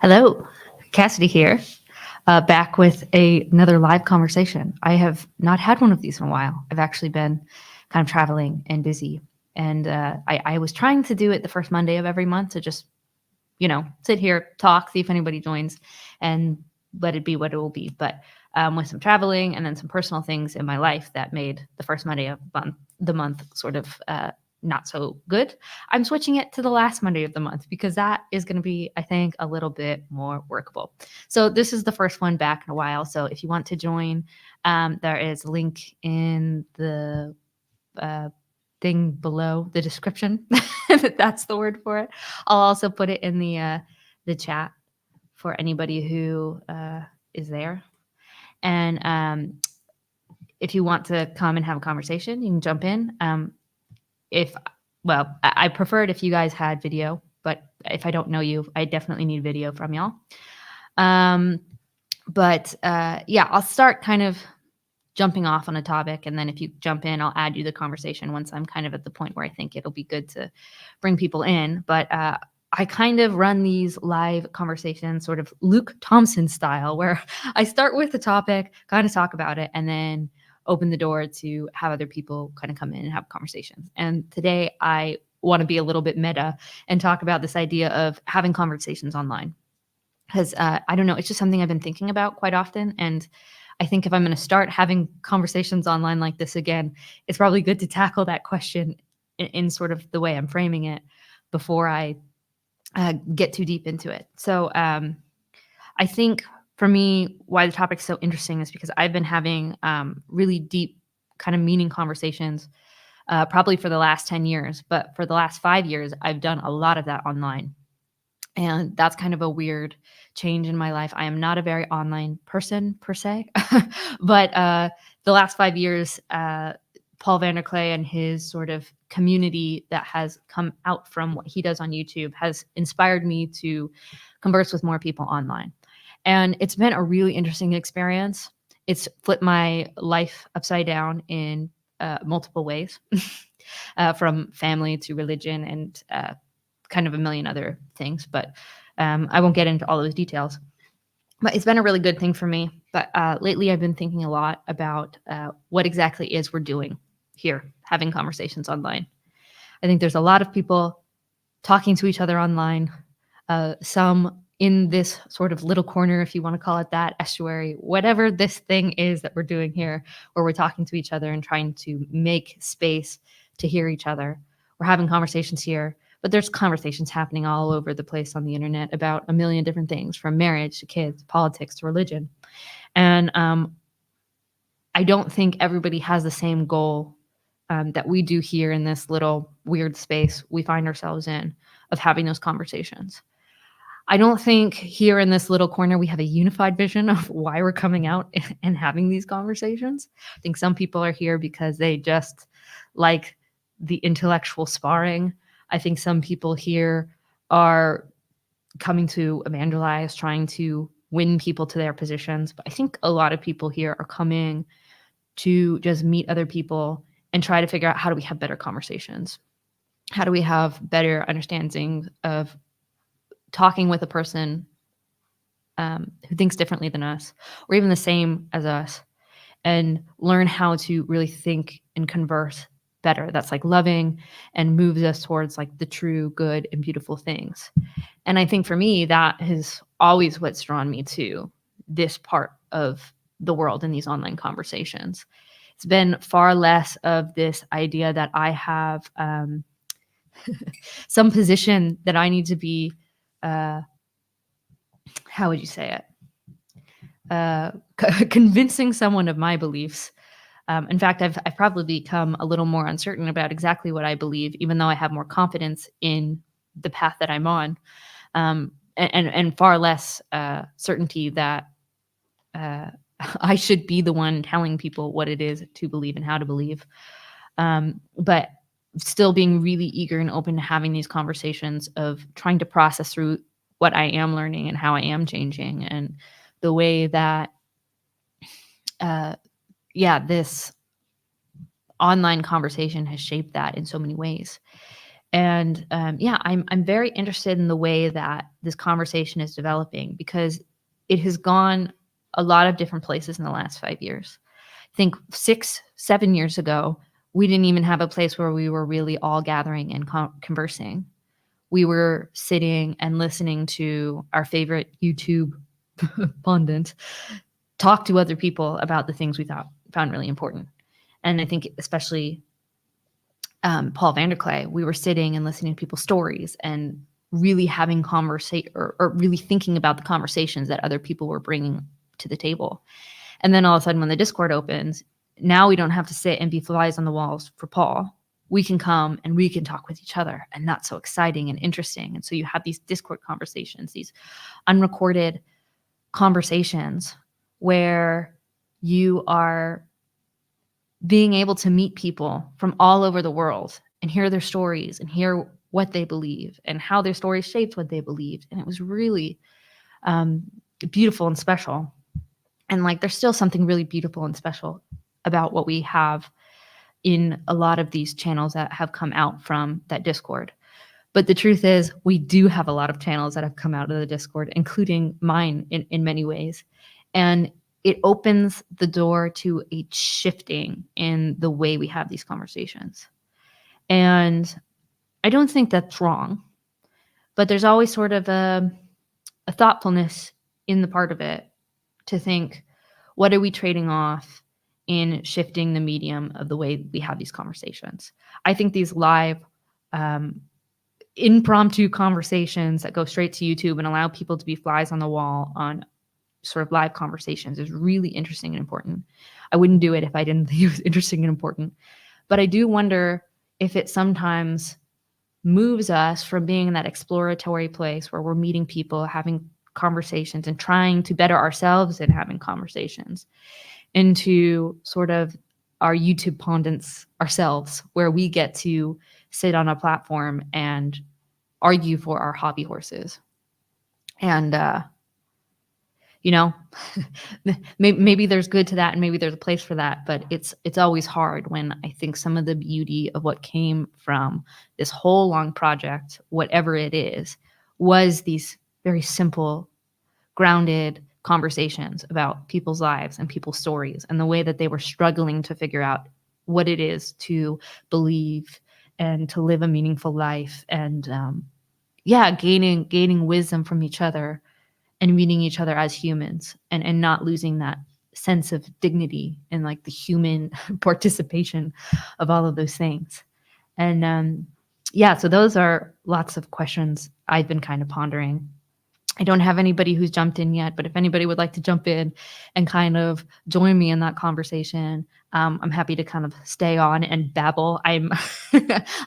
Hello, Cassidy here, back with another live conversation. I have not had one of these in a while. I've actually been kind of traveling and busy, and I was trying to do it the first Monday of every month to just, sit here, talk, see if anybody joins, and let it be what it will be. But with some traveling and then some personal things in my life that made the first Monday of the month sort of not so good. I'm switching it to the last Monday of the month because that is going to be, I think, a little bit more workable. So this is the first one back in a while. So if you want to join, there is a link in the uh, thing below the description. That's the word for it. I'll also put it in the chat for anybody who is there. And if you want to come and have a conversation, you can jump in. If I prefer it if you guys had video, but if I don't know you, I definitely need video from y'all. Yeah, I'll start kind of jumping off on a topic, and then if you jump in, I'll add you the conversation once I'm kind of at the point where I think it'll be good to bring people in. But I kind of run these live conversations sort of Luke Thompson style, where I start with the topic, kind of talk about it, and then open the door to have other people kind of come in and have conversations. And today I want to be a little bit meta and talk about this idea of having conversations online. Because I don't know, it's just something I've been thinking about quite often. And I think if I'm going to start having conversations online like this again, it's probably good to tackle that question in sort of the way I'm framing it before I get too deep into it. So I think for me, why the topic's so interesting is because I've been having really deep kind of meaning conversations probably for the last 10 years. But for the last 5 years, I've done a lot of that online. And that's kind of a weird change in my life. I am not a very online person per se, but the last 5 years, Paul Vanderklay and his sort of community that has come out from what he does on YouTube has inspired me to converse with more people online. And it's been a really interesting experience. It's flipped my life upside down in multiple ways, from family to religion and kind of a million other things. But I won't get into all those details. But it's been a really good thing for me. But lately, I've been thinking a lot about what exactly is we're doing here, having conversations online. I think there's a lot of people talking to each other online, some in this sort of little corner, if you want to call it that, estuary, whatever this thing is that we're doing here, where we're talking to each other and trying to make space to hear each other. We're having conversations here, but there's conversations happening all over the place on the internet about a million different things, from marriage to kids, politics to religion. And I don't think everybody has the same goal that we do here in this little weird space we find ourselves in of having those conversations. I don't think here in this little corner we have a unified vision of why we're coming out and having these conversations. I think some people are here because they just like the intellectual sparring. I think some people here are coming to evangelize, trying to win people to their positions. But I think a lot of people here are coming to just meet other people and try to figure out, how do we have better conversations? How do we have better understanding of talking with a person who thinks differently than us, or even the same as us, and learn how to really think and converse better. That's like loving and moves us towards like the true, good, and beautiful things. And I think for me, that is always what's drawn me to this part of the world in these online conversations. It's been far less of this idea that I have some position that I need to be, how would you say it? Convincing someone of my beliefs. In fact, I've probably become a little more uncertain about exactly what I believe, even though I have more confidence in the path that I'm on, and far less certainty that I should be the one telling people what it is to believe and how to believe. But still being really eager and open to having these conversations of trying to process through what I am learning and how I am changing, and the way that, this online conversation has shaped that in so many ways. And yeah, I'm very interested in the way that this conversation is developing because it has gone a lot of different places in the last 5 years. I think 6, 7 years ago, we didn't even have a place where we were really all gathering and conversing. We were sitting and listening to our favorite YouTube pundit talk to other people about the things we found really important. And I think especially Paul Vanderklay, we were sitting and listening to people's stories and really having conversation or really thinking about the conversations that other people were bringing to the table. And then all of a sudden, when the Discord opens, now we don't have to sit and be flies on the walls for Paul. We can come and we can talk with each other, and that's so exciting and interesting. And so you have these Discord conversations, these unrecorded conversations where you are being able to meet people from all over the world and hear their stories and hear what they believe and how their stories shaped what they believed. And it was really beautiful and special. And like, there's still something really beautiful and special about what we have in a lot of these channels that have come out from that Discord. But the truth is, we do have a lot of channels that have come out of the Discord, including mine in many ways. And it opens the door to a shifting in the way we have these conversations. And I don't think that's wrong, but there's always sort of a thoughtfulness in the part of it to think, what are we trading off in shifting the medium of the way we have these conversations? I think these live impromptu conversations that go straight to YouTube and allow people to be flies on the wall on sort of live conversations is really interesting and important. I wouldn't do it if I didn't think it was interesting and important. But I do wonder if it sometimes moves us from being in that exploratory place where we're meeting people, having conversations and trying to better ourselves in having conversations, into sort of our YouTube pundits ourselves, where we get to sit on a platform and argue for our hobby horses. And, you know, maybe there's good to that and maybe there's a place for that, but it's always hard when I think some of the beauty of what came from this whole long project, whatever it is, was these very simple, grounded conversations about people's lives and people's stories and the way that they were struggling to figure out what it is to believe and to live a meaningful life, and gaining wisdom from each other and meeting each other as humans, and not losing that sense of dignity and like the human participation of all of those things. And so those are lots of questions I've been kind of pondering. I don't have anybody who's jumped in yet, but if anybody would like to jump in and kind of join me in that conversation, I'm happy to kind of stay on and babble. I'm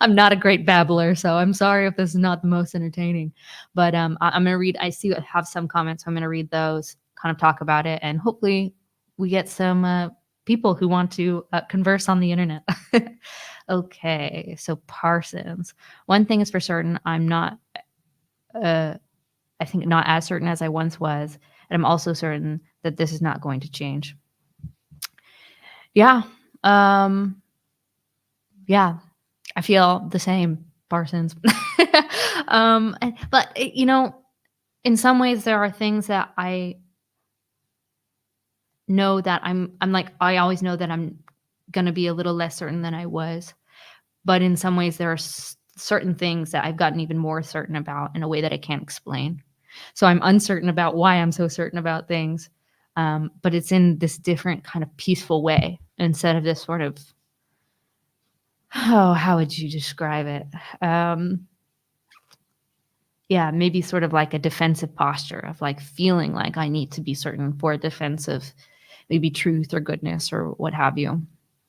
I'm not a great babbler, so I'm sorry if this is not the most entertaining. But I'm gonna read. I see I have some comments, so I'm gonna read those, kind of talk about it, and hopefully we get some people who want to converse on the internet. Okay, so Parsons. One thing is for certain, I'm not. I think not as certain as I once was. And I'm also certain that this is not going to change. Yeah. Yeah. I feel the same, Parsons. But, in some ways there are things that I know that I'm like, I always know that I'm going to be a little less certain than I was. But in some ways there are certain things that I've gotten even more certain about in a way that I can't explain. So I'm uncertain about why I'm so certain about things, but it's in this different kind of peaceful way instead of this sort of, how would you describe it? Maybe sort of like a defensive posture of like feeling like I need to be certain for a defense of maybe truth or goodness or what have you.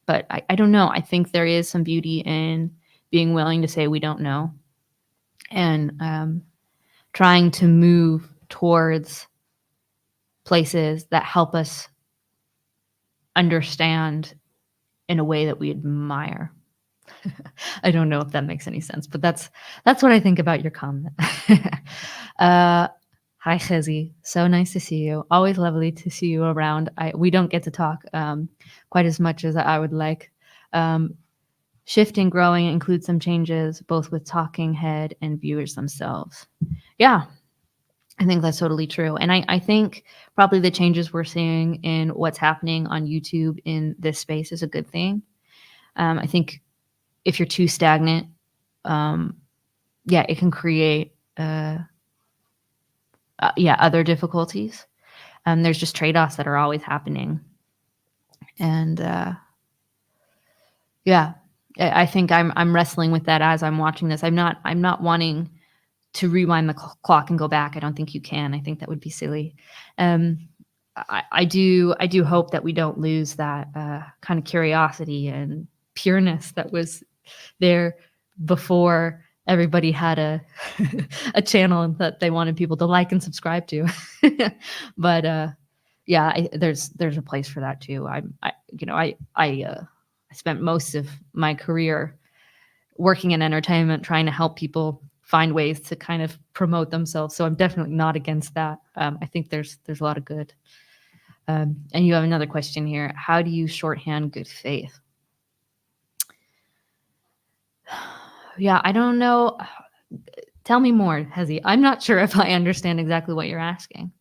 But I don't know. I think there is some beauty in being willing to say we don't know, and trying to move towards places that help us understand in a way that we admire. I don't know if that makes any sense, but that's what I think about your comment. Hi, Chezi. So nice to see you. Always lovely to see you around. We don't get to talk quite as much as I would like. Shifting, growing includes some changes both with talking head and viewers themselves. Yeah, I think that's totally true. And I think probably the changes we're seeing in what's happening on YouTube in this space is a good thing. I think if you're too stagnant, um, yeah, it can create, other difficulties. There's just trade offs that are always happening. And yeah, I think I'm wrestling with that as I'm watching this. I'm not wanting to rewind the clock and go back. I don't think you can. I think that would be silly. Um, I do hope that we don't lose that kind of curiosity and pureness that was there before everybody had a a channel that they wanted people to like and subscribe to. But yeah, there's a place for that too. I spent most of my career working in entertainment, trying to help people find ways to kind of promote themselves. So I'm definitely not against that. I think there's a lot of good. And you have another question here. How do you shorthand good faith? Yeah, I don't know. Tell me more, Hezi. I'm not sure if I understand exactly what you're asking.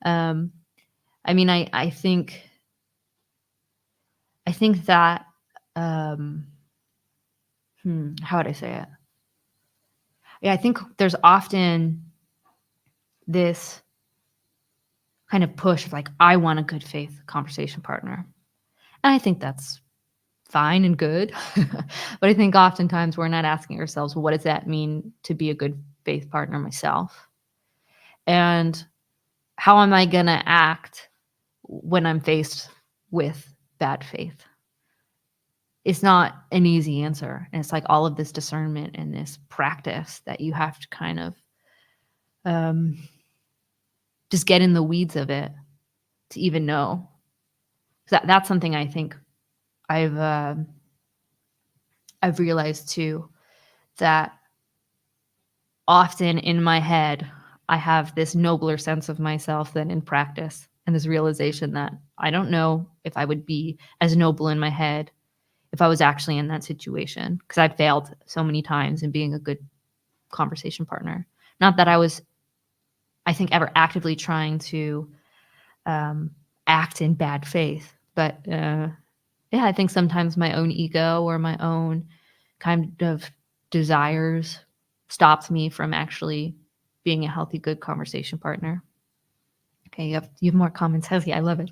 Um, I mean, I think that um, how would I say it? Yeah, I think there's often this kind of push of like, I want a good faith conversation partner. And I think that's fine and good. But I think oftentimes we're not asking ourselves, well, what does that mean to be a good faith partner myself? And how am I going to act when I'm faced with bad faith? It's not an easy answer. And it's like all of this discernment and this practice that you have to kind of um, just get in the weeds of it to even know. That's something I think I've uh, I've realized too, that often in my head I have this nobler sense of myself than in practice, and this realization that I don't know if I would be as noble in my head if I was actually in that situation, because I've failed so many times in being a good conversation partner. Not that I was, I think, ever actively trying to um, act in bad faith, but yeah, I think sometimes my own ego or my own kind of desires stops me from actually being a healthy, good conversation partner. Okay, you have more comments, Hezzy. I love it.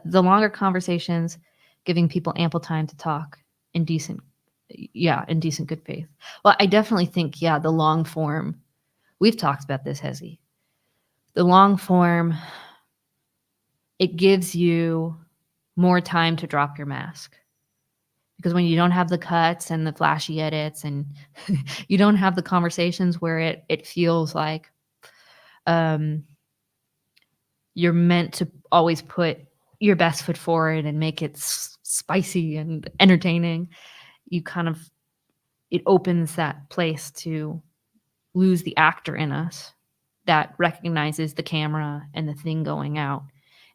The longer conversations, giving people ample time to talk in decent, yeah, in decent good faith. Well, I definitely think, yeah, the long form. We've talked about this, Hezzy. The long form, it gives you more time to drop your mask. Because when you don't have the cuts and the flashy edits and you don't have the conversations where it feels like um, you're meant to always put your best foot forward and make it spicy and entertaining, you kind of, it opens that place to lose the actor in us that recognizes the camera and the thing going out,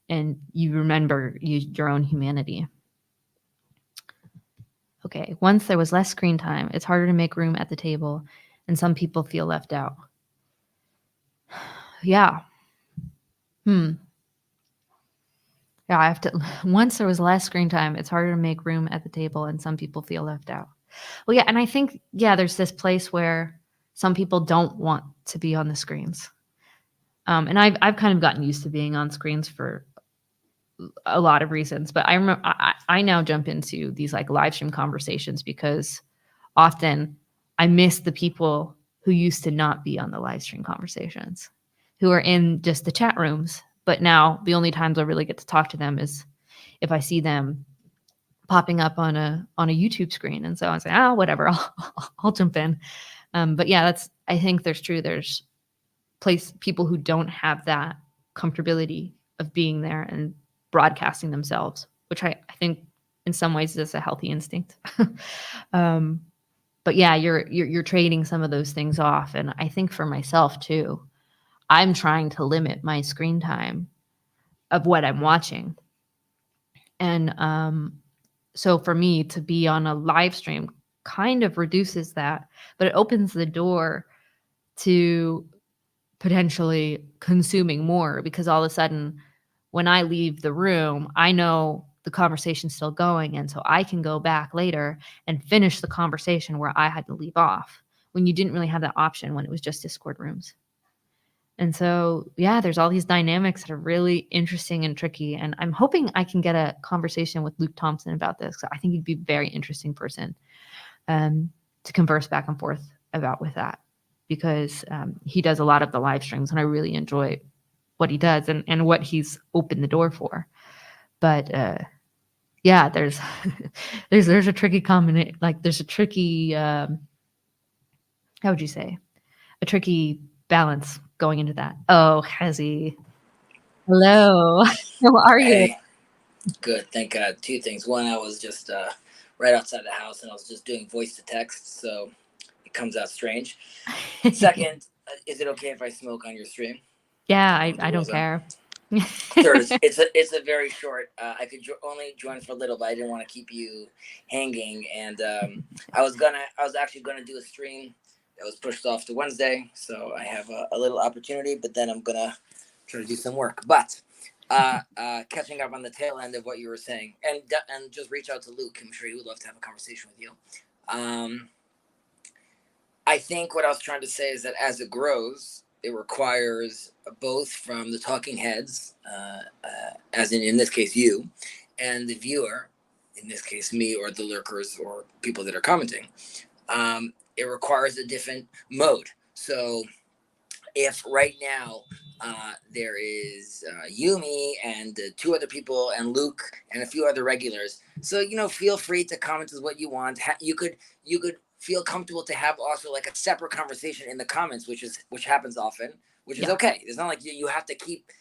and you remember your own humanity. Okay, once there was less screen time, it's harder to make room at the table, and some people feel left out. Yeah. Hmm. Yeah, I have to. Once there was less screen time, it's harder to make room at the table, and some people feel left out. Well, yeah, and I think, yeah, there's this place where some people don't want to be on the screens. And I've kind of gotten used to being on screens for a lot of reasons, but I remember I now jump into these like live stream conversations because often I miss the people who used to not be on the live stream conversations, who are in just the chat rooms. But now the only times I really get to talk to them is if I see them popping up on a YouTube screen, and so I say, oh, whatever, I'll jump in. But yeah, I think there's people who don't have that comfortability of being there and broadcasting themselves, which I think in some ways is a healthy instinct. um, but yeah, you're trading some of those things off, and I think for myself too, I'm trying to limit my screen time of what I'm watching, and So for me to be on a live stream kind of reduces that, but it opens the door to potentially consuming more, because all of a sudden when I leave the room, I know the conversation's still going, and so I can go back later and finish the conversation where I had to leave off, when you didn't really have that option when it was just Discord rooms. And so, yeah, there's all these dynamics that are really interesting and tricky. And I'm hoping I can get a conversation with Luke Thompson about this. I think he'd be a very interesting person to converse back and forth about with that, because he does a lot of the live streams, and I really enjoy what he does and what he's opened the door for. But yeah, there's there's a tricky combination. Like there's a tricky how would you say, a tricky balance going into that. Oh, Hezzy. Hello. How are you? Hey, good. Thank God. Two things. One, I was just right outside the house and I was just doing voice to text, so it comes out strange. Second, is it okay if I smoke on your stream? Yeah, I know what the I don't rules are. care. Third, it's a very short. I could only join for a little, but I didn't want to keep you hanging. And I was actually gonna do a stream that was pushed off to Wednesday, so I have a little opportunity. But then I'm gonna try to do some work. But catching up on the tail end of what you were saying, and just reach out to Luke. I'm sure he would love to have a conversation with you. I think what I was trying to say is that as it grows, it requires both from the talking heads, as in this case you, and the viewer, in this case me, or the lurkers or people that are commenting. It requires a different mode. So if right now there is Yumi and two other people and Luke and a few other regulars, so feel free to comment as what you want. You could feel comfortable to have also like a separate conversation in the comments, which happens often, which is Yeah. okay. It's not like you have to keep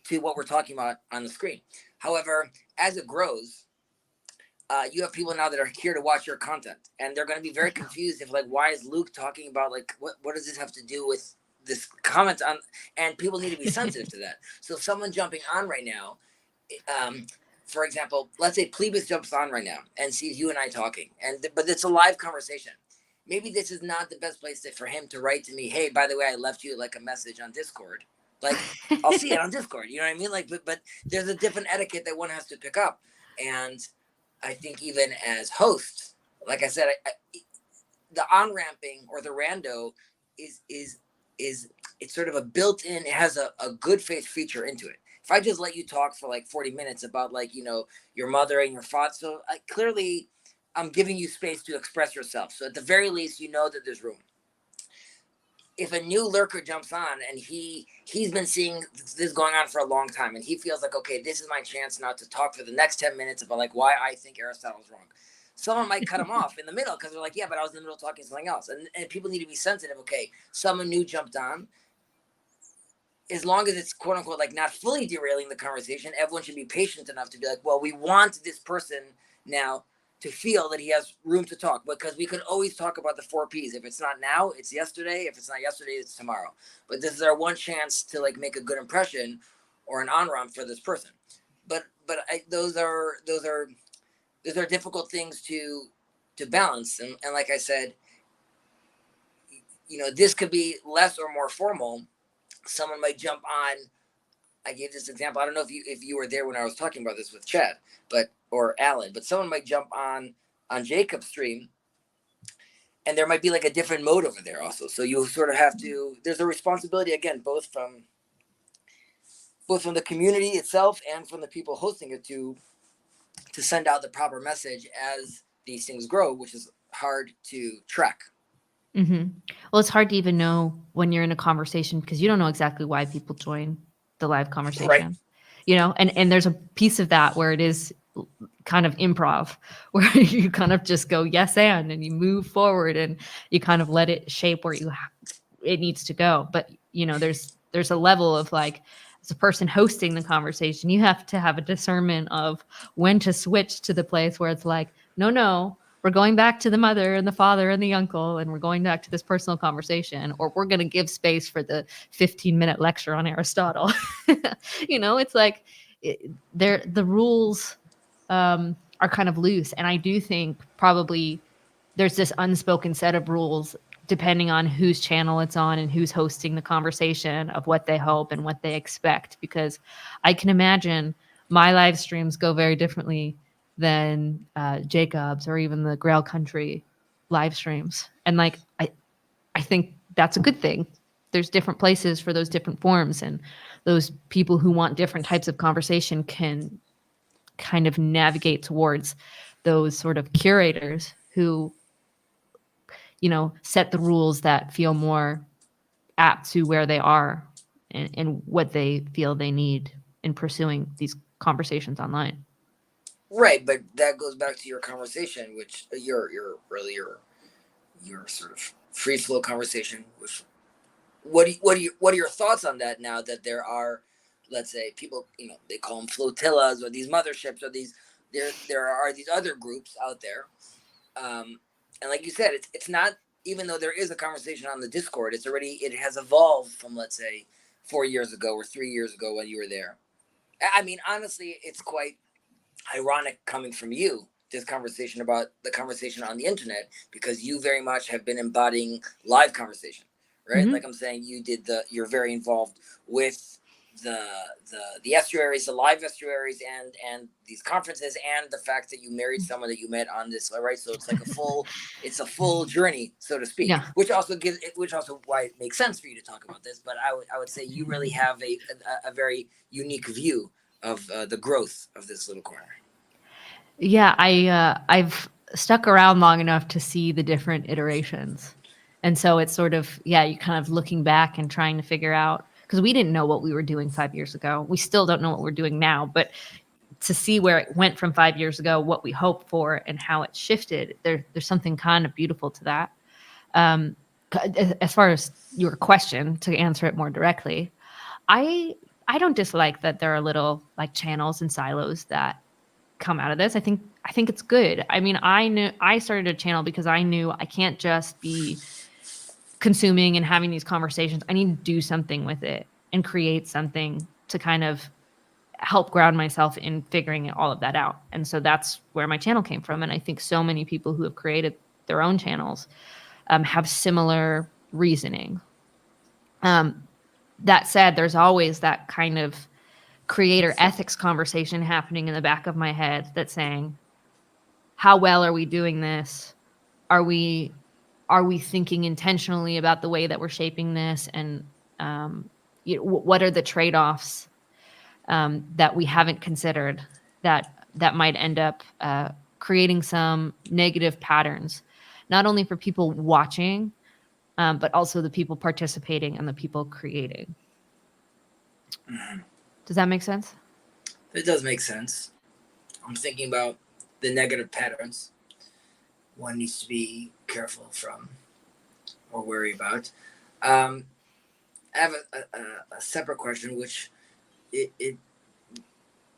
to what we're talking about on the screen. However, as it grows, you have people now that are here to watch your content, and they're going to be very confused if like, why is Luke talking about like what does this have to do with this comment on? And people need to be sensitive to that. So if someone jumping on right now, for example, let's say Plebis jumps on right now and sees you and I talking, but it's a live conversation. Maybe this is not the best place for him to write to me, hey, by the way, I left you like a message on Discord. Like, I'll see it on Discord. You know what I mean? Like, but there's a different etiquette that one has to pick up. And I think even as hosts, like I said, the on ramping or the rando is it's sort of a built-in. It has a good faith feature into it. If I just let you talk for like 40 minutes about like your mother and your father, so clearly I'm giving you space to express yourself. So at the very least, you know that there's room. If a new lurker jumps on and he's been seeing this going on for a long time, and he feels like, okay, this is my chance now to talk for the next 10 minutes about like why I think Aristotle's wrong. Someone might cut him off in the middle because they're like, yeah, but I was in the middle talking something else. And people need to be sensitive. Okay, someone new jumped on. As long as it's quote unquote like not fully derailing the conversation, everyone should be patient enough to be like, well, we want this person now to feel that he has room to talk, because we could always talk about the 4Ps. If it's not now, it's yesterday. If it's not yesterday, it's tomorrow. But this is our one chance to like make a good impression or an on-ramp for this person. But those are difficult things to balance. And like I said, this could be less or more formal. Someone might jump on. I gave this example. I don't know if you were there when I was talking about this with Chad, or Alan, but someone might jump on Jacob's stream, and there might be like a different mode over there also. So you sort of have to. There's a responsibility again, both from the community itself and from the people hosting it to send out the proper message as these things grow, which is hard to track. Mm-hmm. Well, it's hard to even know when you're in a conversation, because you don't know exactly why people join the live conversation, right? And there's a piece of that where it is kind of improv, where you kind of just go yes and you move forward and you kind of let it shape where it needs to go. But there's a level of like, as a person hosting the conversation, you have to have a discernment of when to switch to the place where it's like, no, we're going back to the mother and the father and the uncle, and we're going back to this personal conversation, or we're going to give space for the 15-minute lecture on Aristotle. It's like the rules are are kind of loose. And I do think probably there's this unspoken set of rules depending on whose channel it's on and who's hosting the conversation of what they hope and what they expect. Because I can imagine my live streams go very differently than Jacob's or even the Grail Country live streams. And like, I think that's a good thing. There's different places for those different forms, and those people who want different types of conversation can kind of navigate towards those sort of curators who, set the rules that feel more apt to where they are and what they feel they need in pursuing these conversations online. Right, but that goes back to your conversation, which your sort of free flow conversation. Which what are your thoughts on that now that there are, let's say, people, they call them flotillas or these motherships or these there are these other groups out there, and like you said, it's not, even though there is a conversation on the Discord, it has evolved from, let's say, 4 years ago or 3 years ago when you were there. I mean, honestly, it's quite ironic coming from you, this conversation about the conversation on the internet, because you very much have been embodying live conversation, right? Mm-hmm. Like I'm saying, you're very involved with the the estuaries, the live estuaries, and these conferences, and the fact that you married someone that you met on this, right? So it's like it's a full journey, so to speak, Yeah. which also why it makes sense for you to talk about this. But I would say you really have a very unique view of the growth of this little corner. Yeah, I've stuck around long enough to see the different iterations. And so it's sort of, yeah, you kind of looking back and trying to figure out, because we didn't know what we were doing 5 years ago. We still don't know what we're doing now, but to see where it went from 5 years ago, what we hoped for and how it shifted, there's something kind of beautiful to that. Um, as far as your question, to answer it more directly, I I don't dislike that there are little like channels and silos that come out of this. I think it's good. I mean, I started a channel because I knew I can't just be consuming and having these conversations. I need to do something with it and create something to kind of help ground myself in figuring all of that out. And so that's where my channel came from. And I think so many people who have created their own channels have similar reasoning. That said, there's always that kind of creator ethics conversation happening in the back of my head that's saying, how well are we doing this? Are we thinking intentionally about the way that we're shaping this? And what are the trade-offs that we haven't considered that might end up creating some negative patterns, not only for people watching, but also the people participating and the people creating. Mm-hmm. Does that make sense? It does make sense. I'm thinking about the negative patterns one needs to be careful from or worry about. I have a separate question, which it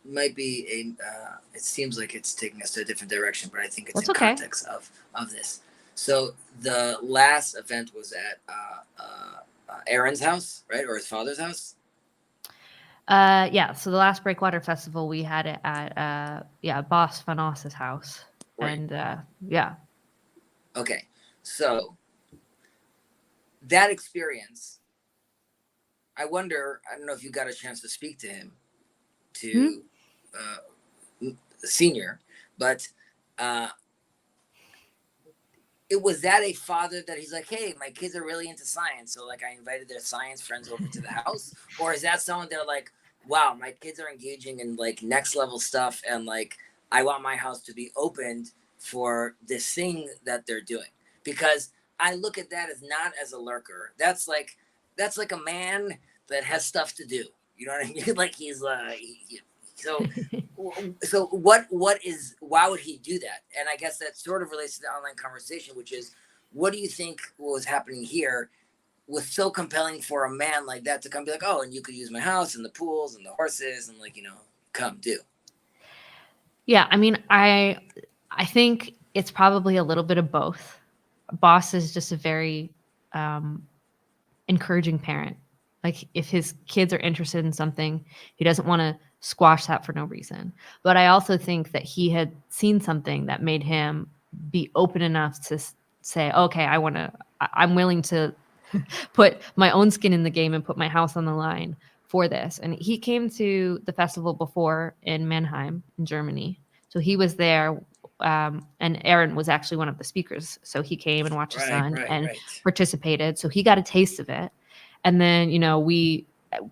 might be it seems like it's taking us to a different direction, but I think it's That's in okay. context of this. So the last event was at Aaron's house, right, or his father's house. Yeah. So the last Breakwater Festival, we had it at Boss Fanos's house, Right. and yeah. Okay, so that experience, I wonder. I don't know if you got a chance to speak to him, to the senior, but it was that a father that he's like, hey, my kids are really into science, so like I invited their science friends over to the house, or is that someone they're like, wow, my kids are engaging in like next level stuff, and like I want my house to be opened for this thing that they're doing? Because I look at that as not as a lurker. That's like a man that has stuff to do. You know what I mean? Like he's so why would he do that? And I guess that sort of relates to the online conversation, which is, what do you think was happening here was so compelling for a man like that to come be like, oh, and you could use my house and the pools and the horses and like, come do. Yeah, I mean, I think it's probably a little bit of both. Boss is just a very encouraging parent. Like if his kids are interested in something, he doesn't want to squash that for no reason. But I also think that he had seen something that made him be open enough to say, okay, I'm willing to put my own skin in the game and put my house on the line for this. And he came to the festival before in Mannheim in Germany. So he was there, and Aaron was actually one of the speakers. So he came and watched his son and participated. So he got a taste of it. And then, we,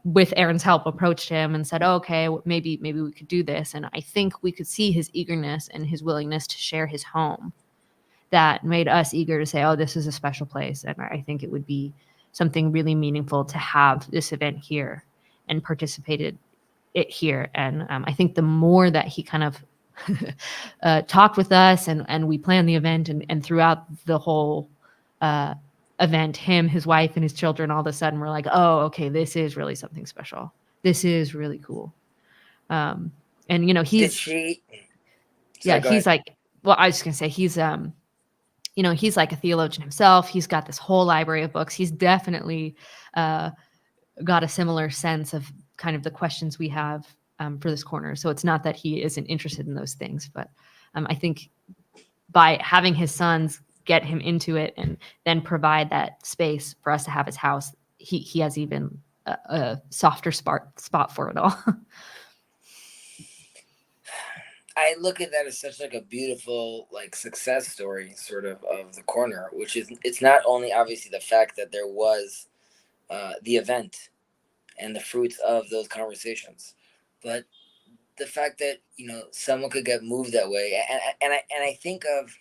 with Aaron's help, approached him and said, oh, okay, maybe we could do this. And I think we could see his eagerness and his willingness to share his home that made us eager to say, oh, this is a special place. And I think it would be something really meaningful to have this event here and participated it here. And I think the more that he kind of talked with us and we planned the event and throughout the whole event, him, his wife, and his children, all of a sudden were like, oh, okay, this is really something special. This is really cool. And, he's... Sorry, he's like... Well, I was just going to say, he's like a theologian himself. He's got this whole library of books. He's definitely got a similar sense of kind of the questions we have for this corner. So it's not that he isn't interested in those things, but I think by having his sons get him into it and then provide that space for us to have his house, he has even a softer spot for it all. I look at that as such like a beautiful like success story sort of the corner, which is, it's not only obviously the fact that there was the event and the fruits of those conversations, but the fact that someone could get moved that way. And I think of,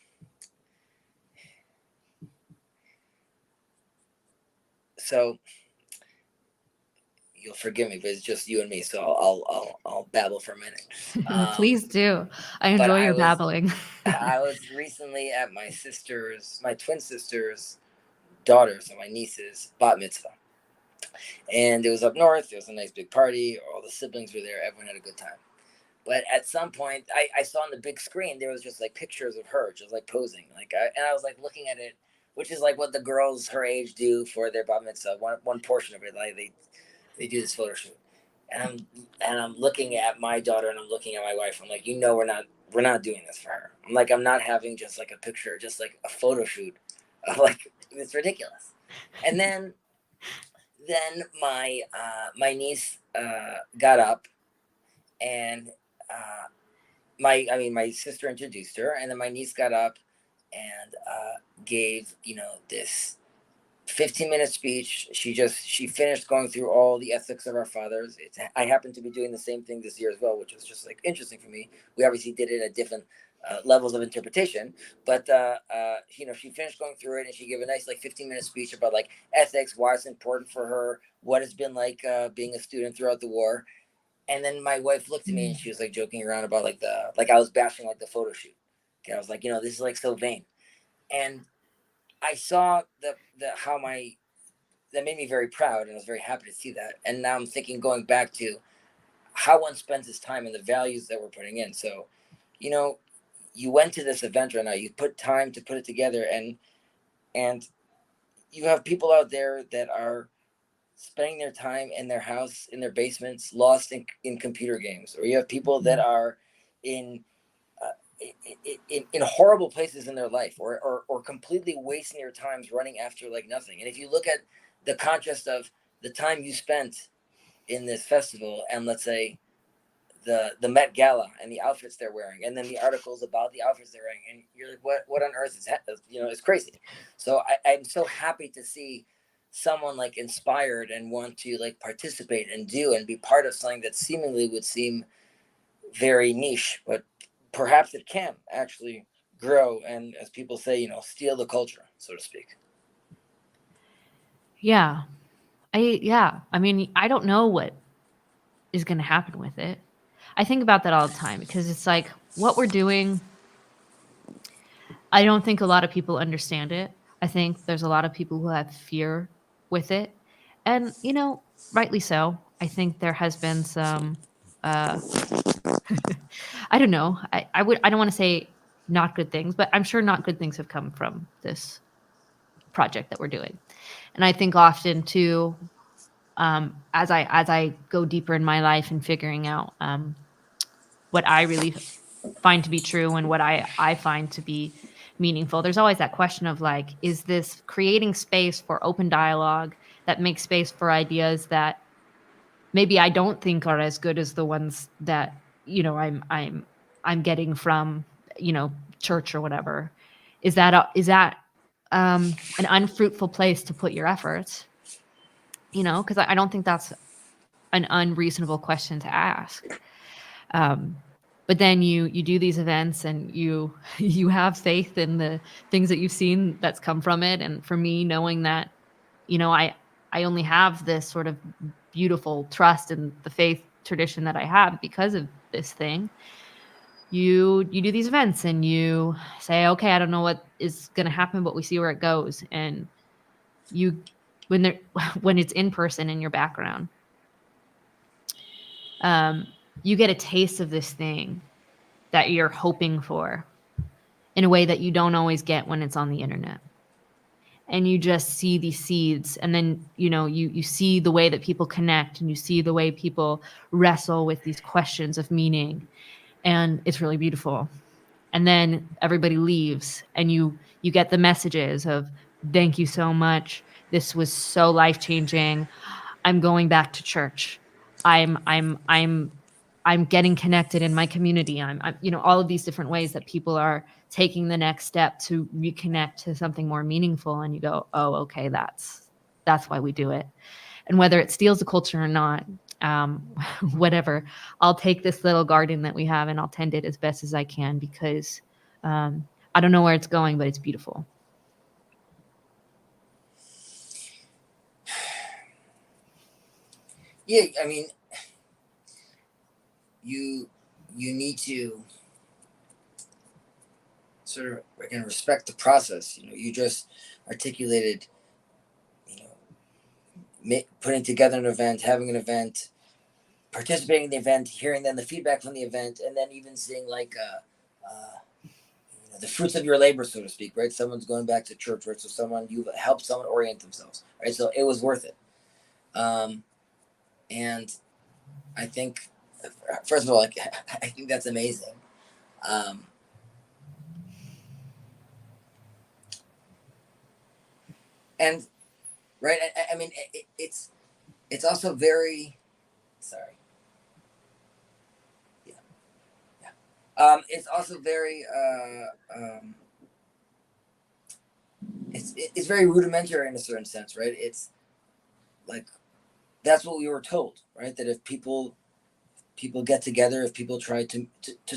so you'll forgive me, but it's just you and me, so I'll babble for a minute. Please do. I enjoy your babbling. I was recently at my twin sister's daughters and my niece's bat mitzvah, and it was up north. It was a nice big party. All the siblings were there. Everyone had a good time. But at some point, I saw on the big screen there was just like pictures of her, just like posing, and I was like looking at it, which is like what the girls her age do for their bat mitzvah. One portion of it, like they do this photo shoot, and I'm looking at my daughter and I'm looking at my wife. I'm like, we're not doing this for her. I'm like, I'm not having just like a picture, just like a photo shoot of like, it's ridiculous. And then my niece got up and my sister introduced her, and then my niece got up and gave this 15-minute speech. She finished going through all the ethics of our fathers. I happen to be doing the same thing this year as well, which was just like interesting for me. We obviously did it at different levels of interpretation, but she finished going through it, and she gave a nice like 15-minute speech about like ethics, why it's important for her, what it's been like being a student throughout the war. And then my wife looked at me and she was like joking around about like I was bashing like the photo shoot. Okay, I was like, this is like so vain. And I saw that made me very proud, and I was very happy to see that. And now I'm thinking, going back to how one spends his time and the values that we're putting in. So, you went to this event right now, you put time to put it together, and you have people out there that are spending their time in their house, in their basements, lost in computer games, or you have people that are in horrible places in their life, or completely wasting their times running after like nothing. And if you look at the contrast of the time you spent in this festival and let's say the Met Gala and the outfits they're wearing, and then the articles about the outfits they're wearing, and you're like, what on earth is it's crazy. So I'm so happy to see someone like inspired and want to like participate and do and be part of something that seemingly would seem very niche, but perhaps it can actually grow and, as people say, steal the culture, so to speak. Yeah. I mean, I don't know what is going to happen with it. I think about that all the time because it's like what we're doing. I don't think a lot of people understand it. I think there's a lot of people who have fear with it. And, rightly so. I think there has been some, I don't know. I don't want to say not good things, but I'm sure not good things have come from this project that we're doing. And I think often too, as I go deeper in my life and figuring out what I really find to be true and what I find to be meaningful. There's always that question of like, is this creating space for open dialogue that makes space for ideas that maybe I don't think are as good as the ones that, I'm getting from, church or whatever. Is that an unfruitful place to put your efforts? Because I don't think that's an unreasonable question to ask. But then you do these events and you you have faith in the things that you've seen that's come from it. And for me, knowing that, I only have this sort of beautiful trust in the faith tradition that I have because of this thing. You do these events and you say, okay, I don't know what is going to happen, but we see where it goes. And you when there when it's in person in your background, um, you get a taste of this thing that you're hoping for in a way that you don't always get when it's on the internet. And you just see these seeds, and then you see the way that people connect, and you see the way people wrestle with these questions of meaning, and it's really beautiful. And then everybody leaves, and you get the messages of, thank you so much, this was so life changing, I'm going back to church, I'm getting connected in my community. I'm all of these different ways that people are taking the next step to reconnect to something more meaningful. And you go, oh, okay, that's why we do it. And whether it steals the culture or not, um, whatever, I'll take this little garden that we have and I'll tend it as best as I can because I don't know where it's going, but it's beautiful. Yeah, I mean, you need to sort of, again, respect the process. You just articulated, putting together an event, having an event, participating in the event, hearing then the feedback from the event, and then even seeing like the fruits of your labor, so to speak, right? Someone's going back to church, right? So you've helped someone orient themselves, right? So it was worth it. And I think, first of all, like, I think that's amazing. And right, I mean, it's also very, sorry, yeah, yeah. It's also very, it's very rudimentary in a certain sense, right? It's like that's what we were told, right? That if people get together, if people try to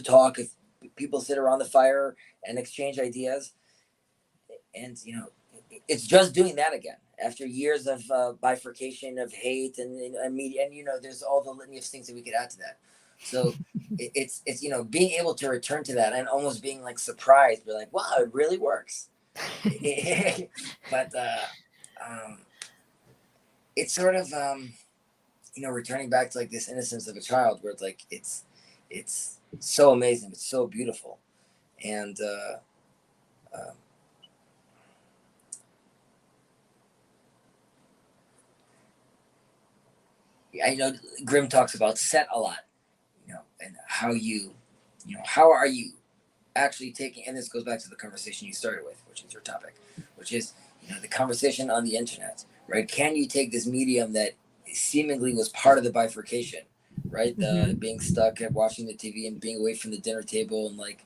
talk, if people sit around the fire and exchange ideas, and it's just doing that again after years of bifurcation of hate and media, and there's all the litany of things that we could add to that. So it's being able to return to that and almost being like surprised, we're like, wow, it really works. But it's sort of returning back to like this innocence of a child where it's like it's so amazing, it's so beautiful. And I know Grimm talks about set a lot, and how how are you actually taking, and this goes back to the conversation you started with, which is your topic, which is the conversation on the internet, right? Can you take this medium that seemingly was part of the bifurcation, right? The being stuck at watching the TV and being away from the dinner table, and like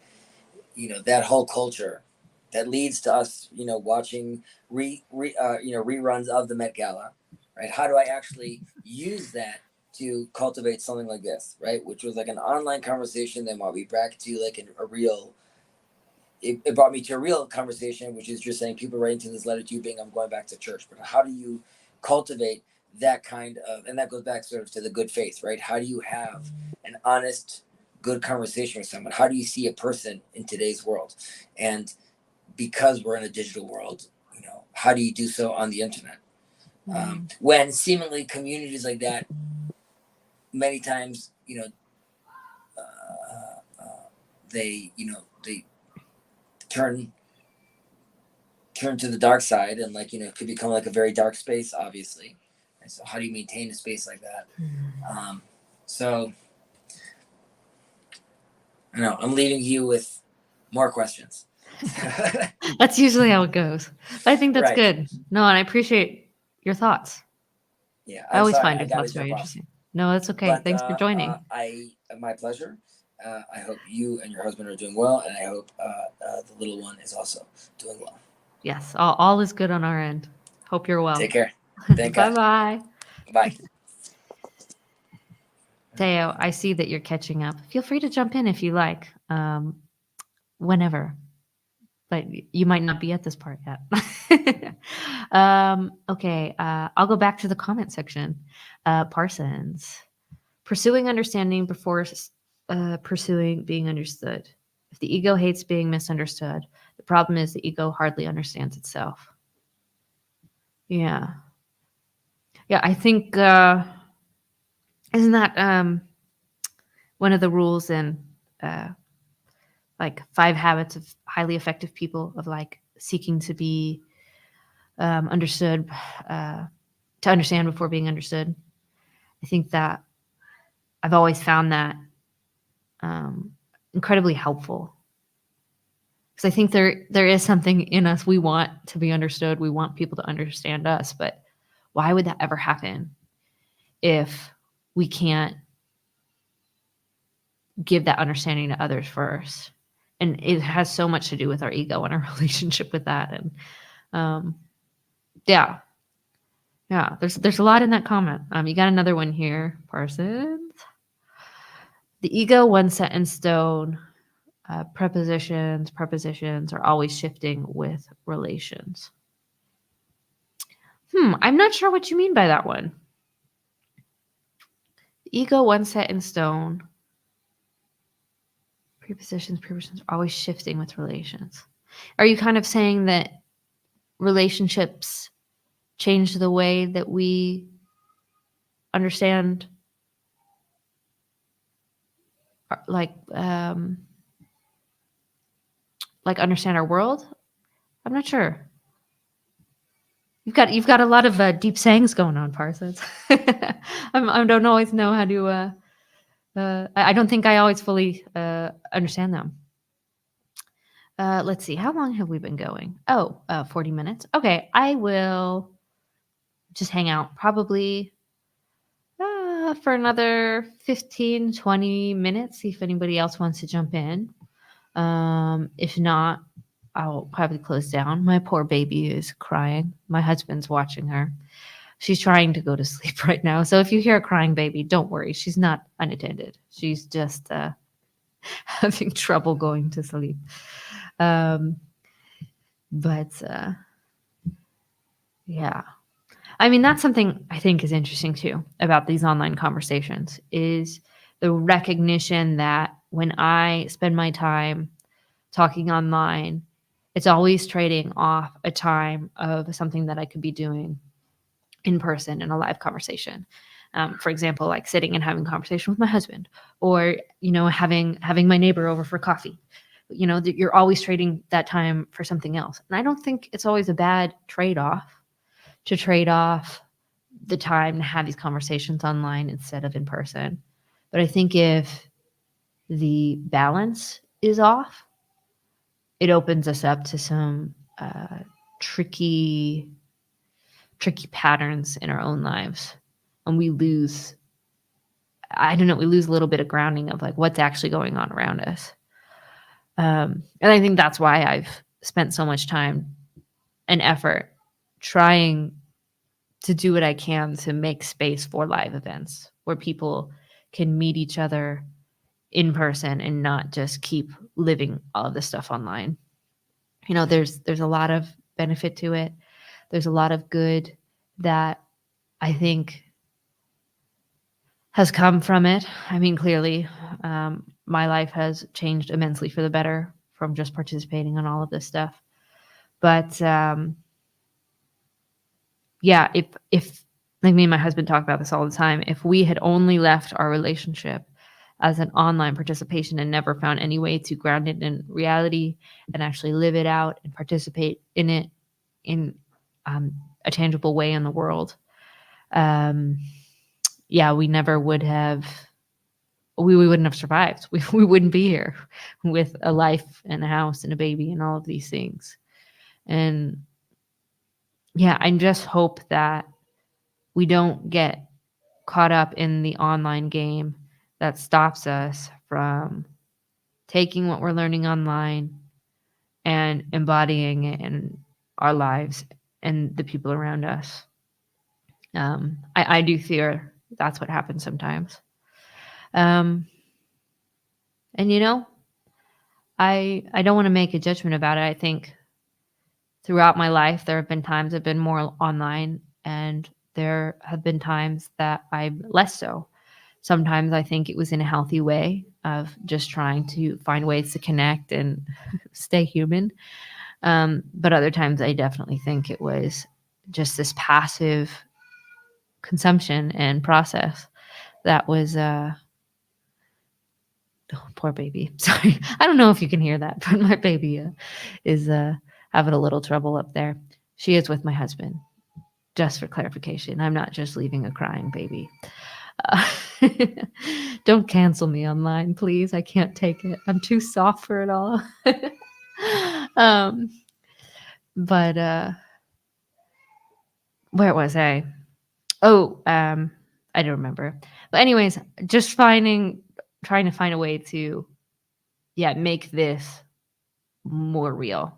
that whole culture that leads to us watching reruns of the Met Gala, right? How do I actually use that to cultivate something like this, right? Which was like an online conversation that brought me back to like a real. It brought me to a real conversation, which is just saying people writing to this letter to you being, I'm going back to church. But how do you cultivate that kind of, and that goes back sort of to the good faith, right? How do you have an honest, good conversation with someone? How do you see a person in today's world? And because we're in a digital world, how do you do so on the internet? When seemingly communities like that, many times, they, they turn to the dark side, and like it could become like a very dark space, obviously, And so how do you maintain a space like that? So I know I'm leaving you with more questions. That's usually how it goes. But I think that's Right. good. No, and I appreciate your thoughts. Yeah, I I'm always sorry, find I your got to thoughts jump very off. interesting. No, that's okay. But Thanks for joining. my pleasure. I hope you and your husband are doing well, and I hope the little one is also doing well. Yes, all is good on our end. Hope you're well. Take care. Thank God. Bye-bye. Bye. Teo, I see that you're catching up. Feel free to jump in if you like, whenever. But you might not be at this part yet. Okay, I'll go back to the comment section. Parsons, pursuing understanding before pursuing being understood. If the ego hates being misunderstood, the problem is the ego hardly understands itself. Yeah. Yeah, I think, isn't that one of the rules in like 5 habits of highly effective people, of like seeking to be understood, to understand before being understood? I think that I've always found that incredibly helpful, because I think there is something in us. We want to be understood. We want people to understand us, but why would that ever happen if we can't give that understanding to others first? And it has so much to do with our ego and our relationship with that. And yeah, there's a lot in that comment. You got another one here, Parsons. The ego, one set in stone. Prepositions are always shifting with relations. I'm not sure what you mean by that one. The ego, one set in stone. Prepositions are always shifting with relations. Are you kind of saying that relationships change the way that we understand, like understand our world? I'm not sure. You've got a lot of deep sayings going on, Parsons. I don't always know how to. I don't think I always fully understand them. Let's see. How long have we been going? 40 minutes. Okay, I will just hang out probably for another 15, 20 minutes, see if anybody else wants to jump in. If not, I'll probably close down. My poor baby is crying. My husband's watching her. She's trying to go to sleep right now. So if you hear a crying baby, don't worry. She's not unattended. She's just having trouble going to sleep. Yeah. I mean, that's something I think is interesting too about these online conversations, is the recognition that when I spend my time talking online, it's always trading off a time of something that I could be doing in person in a live conversation. For example, like sitting and having a conversation with my husband, or having my neighbor over for coffee. You're always trading that time for something else, and I don't think it's always a bad trade-off to trade off the time to have these conversations online instead of in person. But I think if the balance is off, it opens us up to some tricky patterns in our own lives, and we lose a little bit of grounding of like what's actually going on around us. And I think that's why I've spent so much time and effort trying to do what I can to make space for live events where people can meet each other in person and not just keep living all of this stuff online. There's a lot of benefit to it. There's a lot of good that I think has come from it. I mean, clearly, my life has changed immensely for the better from just participating on all of this stuff. But yeah, if like me and my husband talk about this all the time, if we had only left our relationship as an online participation and never found any way to ground it in reality and actually live it out and participate in it in a tangible way in the world, um, yeah, we wouldn't have survived. We wouldn't be here with a life and a house and a baby and all of these things. And yeah, I just hope that we don't get caught up in the online game that stops us from taking what we're learning online and embodying it in our lives and the people around us. I do fear that's what happens sometimes. Um, and I don't want to make a judgment about it. I think throughout my life there have been times I've been more online, and there have been times that I'm less so. Sometimes I think it was in a healthy way of just trying to find ways to connect and stay human. But other times I definitely think it was just this passive consumption and process that was oh, poor baby. Sorry. I don't know if you can hear that, but my baby is having a little trouble up there. She is with my husband, just for clarification. I'm not just leaving a crying baby. Uh, don't cancel me online, please. I can't take it. I'm too soft for it all. um, but where was I? Oh, I don't remember. But anyways, just trying to find a way to, yeah, make this more real.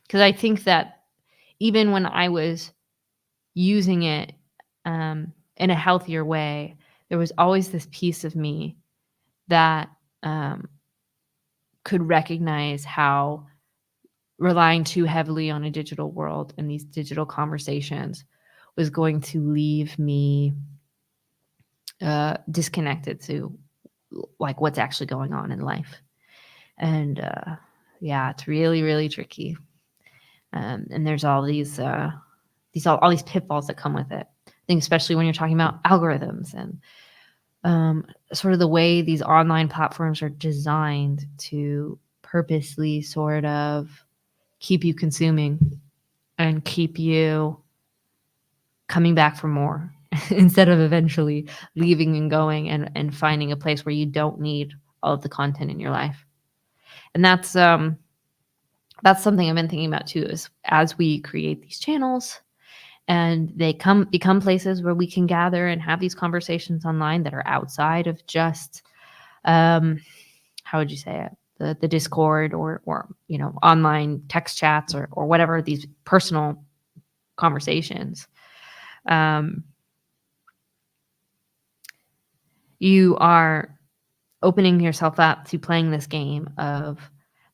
Because I think that even when I was using it in a healthier way, there was always this piece of me that um, could recognize how relying too heavily on a digital world and these digital conversations was going to leave me disconnected to like what's actually going on in life. And yeah, it's really, really tricky. And there's all these all these pitfalls that come with it. I think especially when you're talking about algorithms and sort of the way these online platforms are designed to purposely sort of keep you consuming and keep you coming back for more instead of eventually leaving and going and finding a place where you don't need all of the content in your life. And that's something I've been thinking about too, is as we create these channels and they become places where we can gather and have these conversations online that are outside of just how would you say it, the Discord or online text chats or whatever, these personal conversations. You are opening yourself up to playing this game of,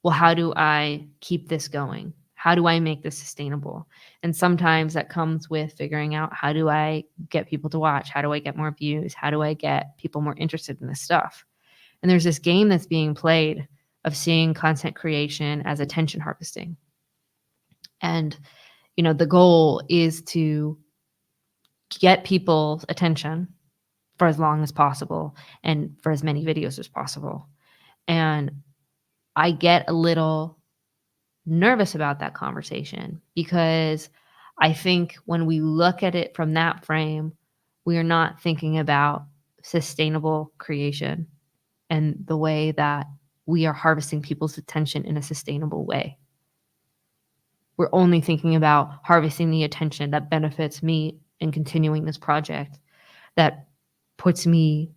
well, how do I keep this going? How do I make this sustainable? And sometimes that comes with figuring out, how do I get people to watch? How do I get more views? How do I get people more interested in this stuff? And there's this game that's being played of seeing content creation as attention harvesting. And, the goal is to get people's attention for as long as possible and for as many videos as possible. And I get a little nervous about that conversation because I think when we look at it from that frame, we are not thinking about sustainable creation and the way that we are harvesting people's attention in a sustainable way. We're only thinking about harvesting the attention that benefits me in continuing this project, that puts me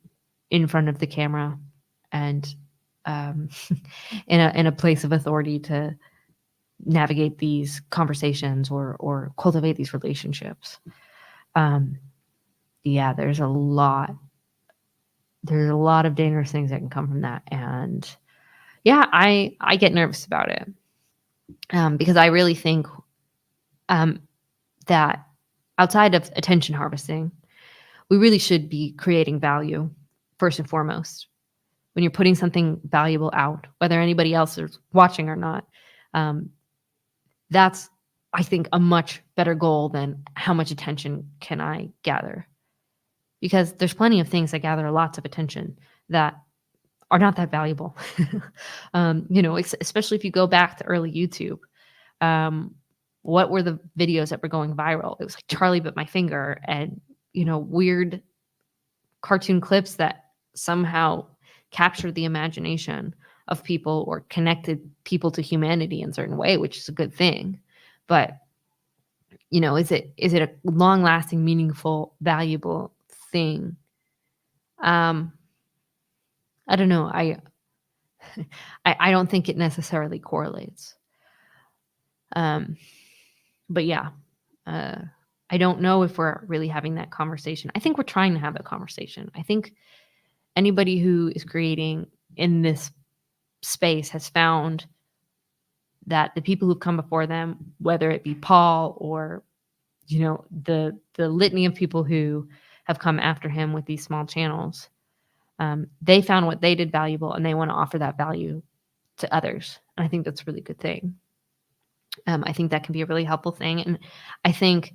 in front of the camera and in a place of authority to navigate these conversations or cultivate these relationships. Yeah, there's a lot of dangerous things that can come from that. And yeah, I get nervous about it because I really think that outside of attention harvesting, we really should be creating value first and foremost. When you're putting something valuable out, whether anybody else is watching or not, that's, I think, a much better goal than how much attention can I gather. Because there's plenty of things that gather lots of attention that are not that valuable. Especially if you go back to early YouTube. What were the videos that were going viral? It was like Charlie bit my finger and weird cartoon clips that somehow captured the imagination of people or connected people to humanity in a certain way, which is a good thing. But is it a long lasting, meaningful, valuable thing? Um, I don't know. I don't think it necessarily correlates. Um, but yeah, uh, I don't know if we're really having that conversation. I think we're trying to have that conversation. I think anybody who is creating in this space has found that the people who've come before them, whether it be Paul or the litany of people who have come after him with these small channels, they found what they did valuable, and they want to offer that value to others. And I think that's a really good thing. I think that can be a really helpful thing, and I think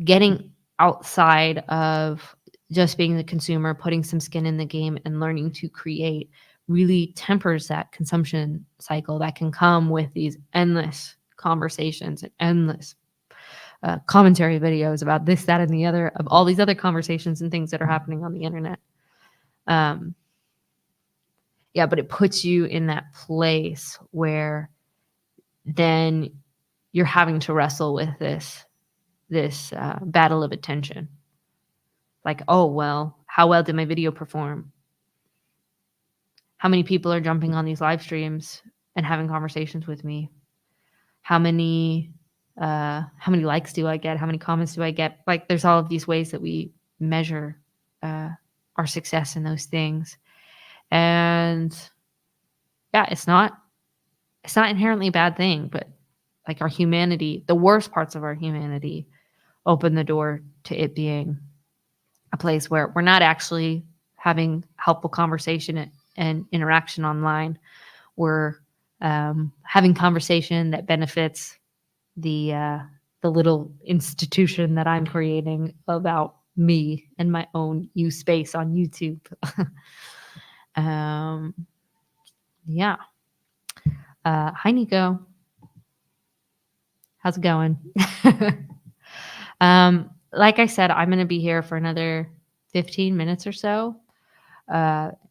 getting outside of just being the consumer, putting some skin in the game, and learning to create really tempers that consumption cycle that can come with these endless conversations and endless commentary videos about this, that, and the other, of all these other conversations and things that are happening on the internet. Yeah, but it puts you in that place where then you're having to wrestle with this battle of attention. Like, oh, well, how well did my video perform? How many people are jumping on these live streams and having conversations with me? How many likes do I get? How many comments do I get? Like, there's all of these ways that we measure our success in those things. And yeah, it's not inherently a bad thing, but like our humanity, the worst parts of our humanity open the door to it being a place where we're not actually having helpful conversation and interaction online. We're having conversation that benefits the little institution that I'm creating about me and my own space on YouTube. Yeah. Hi, Nico. How's it going? Like I said, I'm going to be here for another 15 minutes or so.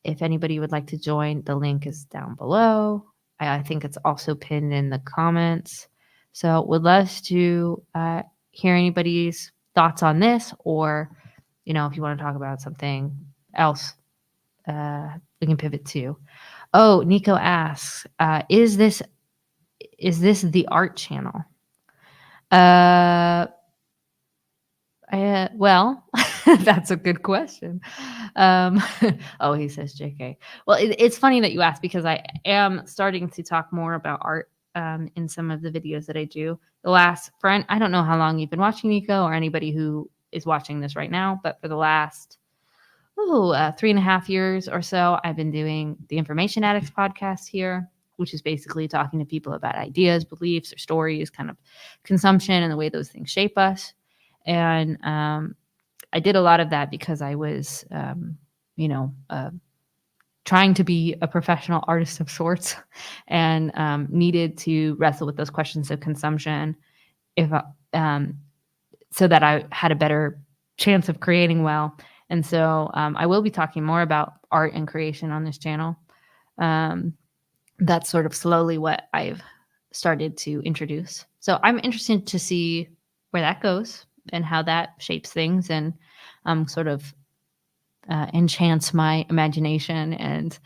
If anybody would like to join, the link is down below. I think it's also pinned in the comments. So would love to hear anybody's thoughts on this, or, if you want to talk about something else, we can pivot to. Oh, Nico asks, is this the art channel? Well, that's a good question. Oh, he says JK. Well, it's funny that you asked, because I am starting to talk more about art in some of the videos that I do. I don't know how long you've been watching, Nico, or anybody who is watching this right now, but for the last 3.5 years or so, I've been doing the Information Addicts podcast here, which is basically talking to people about ideas, beliefs, or stories, kind of consumption and the way those things shape us. And I did a lot of that because I was, trying to be a professional artist of sorts, and needed to wrestle with those questions of consumption, so that I had a better chance of creating well. And so I will be talking more about art and creation on this channel. That's sort of slowly what I've started to introduce. So I'm interested to see where that goes and how that shapes things, and sort of enchants my imagination and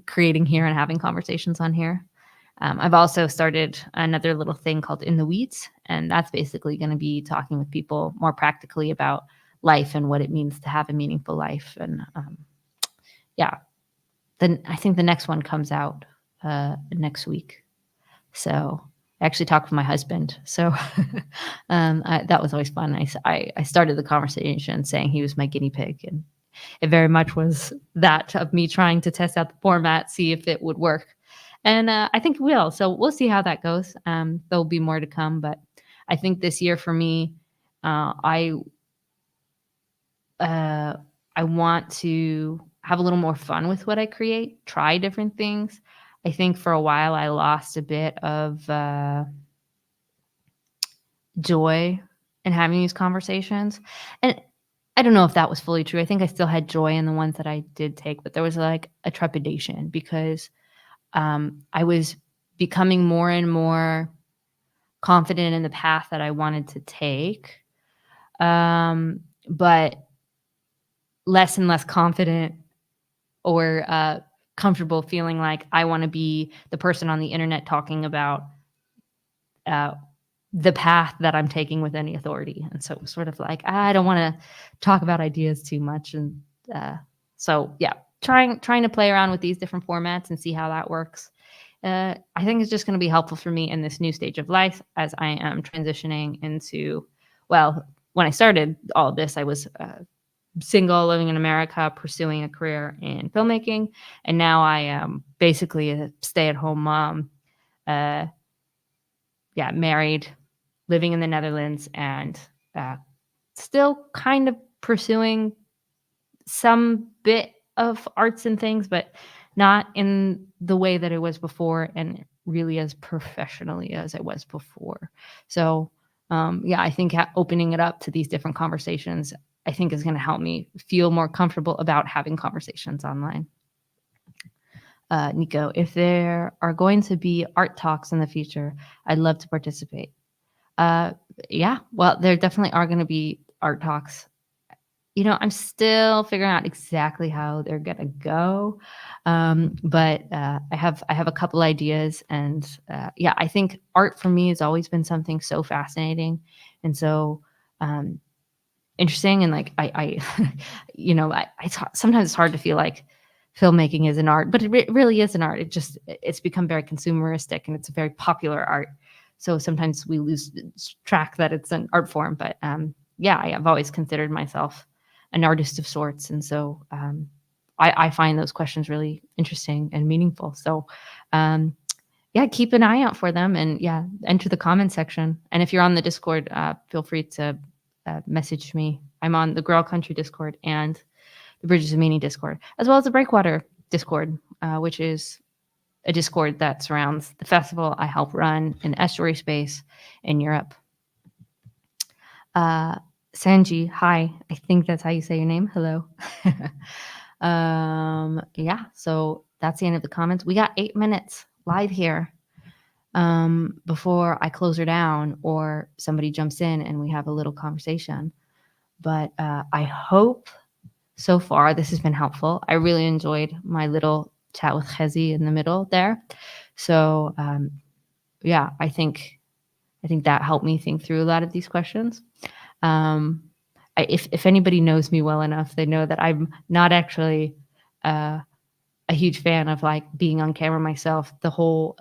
creating here and having conversations on here. I've also started another little thing called In the Weeds, and that's basically going to be talking with people more practically about life and what it means to have a meaningful life. And yeah, then I think the next one comes out next week. So I actually talked with my husband. So that was always fun. I started the conversation saying he was my guinea pig, and it very much was that of me trying to test out the format, see if it would work. And I think it will. So we'll see how that goes. There'll be more to come. But I think this year for me, I want to have a little more fun with what I create, try different things. I think for a while I lost a bit of joy in having these conversations. And I don't know if that was fully true. I think I still had joy in the ones that I did take, but there was like a trepidation because I was becoming more and more confident in the path that I wanted to take, but less and less confident or comfortable feeling like I want to be the person on the internet talking about uh, the path that I'm taking with any authority. And so it was sort of like, I don't want to talk about ideas too much. And so, yeah, trying to play around with these different formats and see how that works. I think it's just going to be helpful for me in this new stage of life as I am transitioning into, well, when I started all of this, I was single, living in America, pursuing a career in filmmaking. And now I am basically a stay-at-home mom, uh, yeah, married, living in the Netherlands, and uh, still kind of pursuing some bit of arts and things, but not in the way that it was before and really as professionally as it was before. So, yeah, I think opening it up to these different conversations, I think is going to help me feel more comfortable about having conversations online. Nico, if there are going to be art talks in the future, I'd love to participate. Uh, yeah, well, there definitely are going to be art talks. I'm still figuring out exactly how they're gonna go, but I have a couple ideas, and yeah, I think art for me has always been something so fascinating, and so um, interesting, and like sometimes it's hard to feel like filmmaking is an art, but it really is an art. It's become very consumeristic, and it's a very popular art. So sometimes we lose track that it's an art form, but yeah, I have always considered myself an artist of sorts, and so I find those questions really interesting and meaningful. So um, yeah, keep an eye out for them, and yeah, enter the comment section. And if you're on the Discord, feel free to message me. I'm on the Girl Country Discord and the Bridges of Meaning Discord, as well as the Breakwater Discord, which is a Discord that surrounds the festival I help run in estuary space in Europe. Sanji, hi. I think that's how you say your name. Hello. Yeah, so that's the end of the comments. We got 8 minutes live here before I close her down or somebody jumps in and we have a little conversation. But I hope so far this has been helpful. I really enjoyed my little chat with Khezi in the middle there. So yeah, I think that helped me think through a lot of these questions. If anybody knows me well enough, they know that I'm not actually a huge fan of like being on camera myself. The whole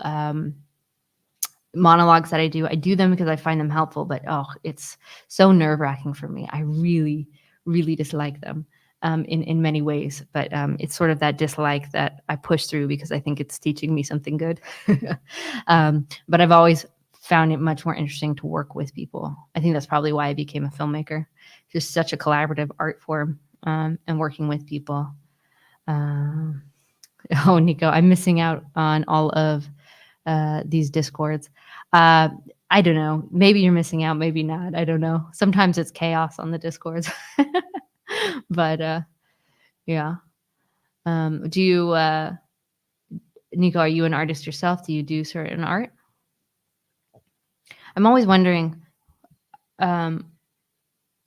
monologues that I do them because I find them helpful, but it's so nerve-wracking for me. I really, really dislike them in many ways, but it's sort of that dislike that I push through because I think it's teaching me something good. But I've always found it much more interesting to work with people. I think that's probably why I became a filmmaker. Just such a collaborative art form, and working with people. Oh, Nico, I'm missing out on all of these discords. I don't know. Maybe you're missing out, maybe not. I don't know. Sometimes it's chaos on the discords. But yeah. Do you, Nico, are you an artist yourself? Do you do certain art? I'm always wondering, I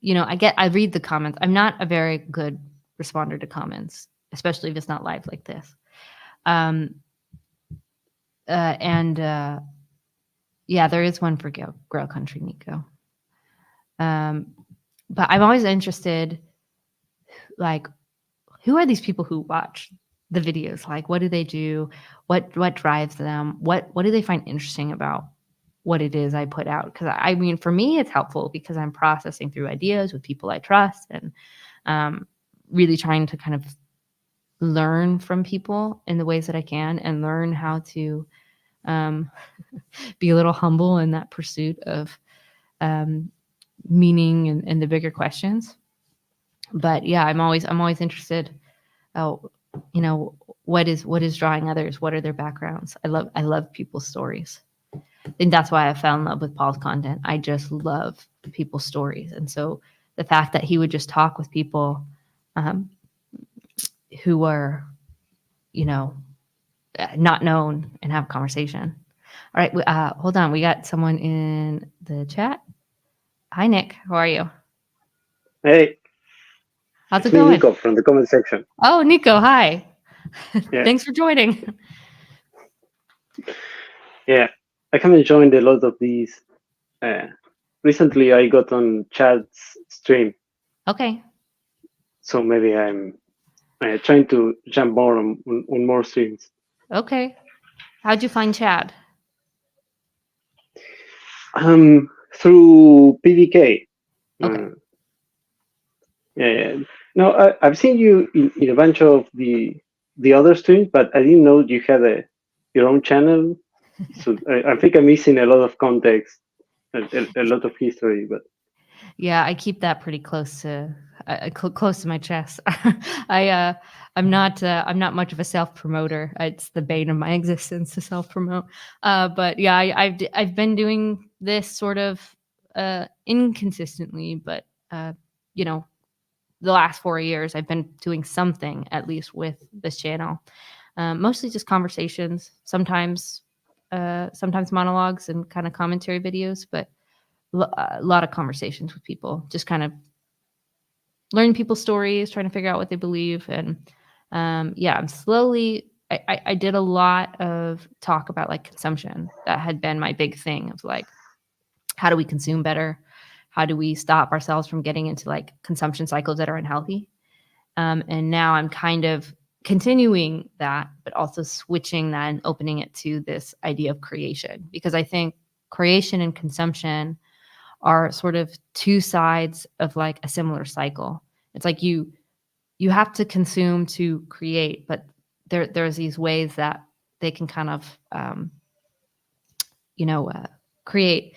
read the comments. I'm not a very good responder to comments, especially if it's not live like this. And yeah, there is one for Girl Country, Nico. But I'm always interested, like, who are these people who watch the videos? Like, what do they do? What drives them? What do they find interesting about what it is I put out? Because I mean, for me, it's helpful because I'm processing through ideas with people I trust and really trying to kind of learn from people in the ways that I can and learn how to be a little humble in that pursuit of meaning and the bigger questions. But yeah, I'm always interested. Oh, what is drawing others? What are their backgrounds? I love people's stories. I think that's why I fell in love with Paul's content. I just love people's stories, and so the fact that he would just talk with people um, who were, you know, not known and have a conversation. All right, hold on. We got someone in the chat. Hi, Nick. How are you? Hey, How's it it's me, going? Nico, from the comment section. Oh, Nico, hi. Yeah, Thanks for joining. yeah. I haven't joined a lot of these. Uh, Recently, I got on Chad's stream, Okay. so maybe I'm trying to jump more on more streams. Okay. How'd you find Chad? Through PDK. Okay. Uh, yeah, yeah. No, I've seen you in a bunch of the other streams, but I didn't know you had your own channel. So I think I'm missing a lot of context, a lot of history. But Yeah, I keep that pretty close to close to my chest. I'm not much of a self promoter. It's the bane of my existence to self promote. But yeah, I've been doing this sort of inconsistently, but you know, the last 4 years I've been doing something at least with this channel. Mostly just conversations, sometimes monologues and kind of commentary videos, but a lot of conversations with people, just kind of learning people's stories, trying to figure out what they believe. And yeah, I'm slowly, I did a lot of talk about like consumption. That had been my big thing of like, how do we consume better? How do we stop ourselves from getting into like consumption cycles that are unhealthy? And now I'm kind of continuing that, but also switching that and opening it to this idea of creation, because I think creation and consumption are sort of two sides of like a similar cycle. It's like you have to consume to create, but there's these ways that they can kind of create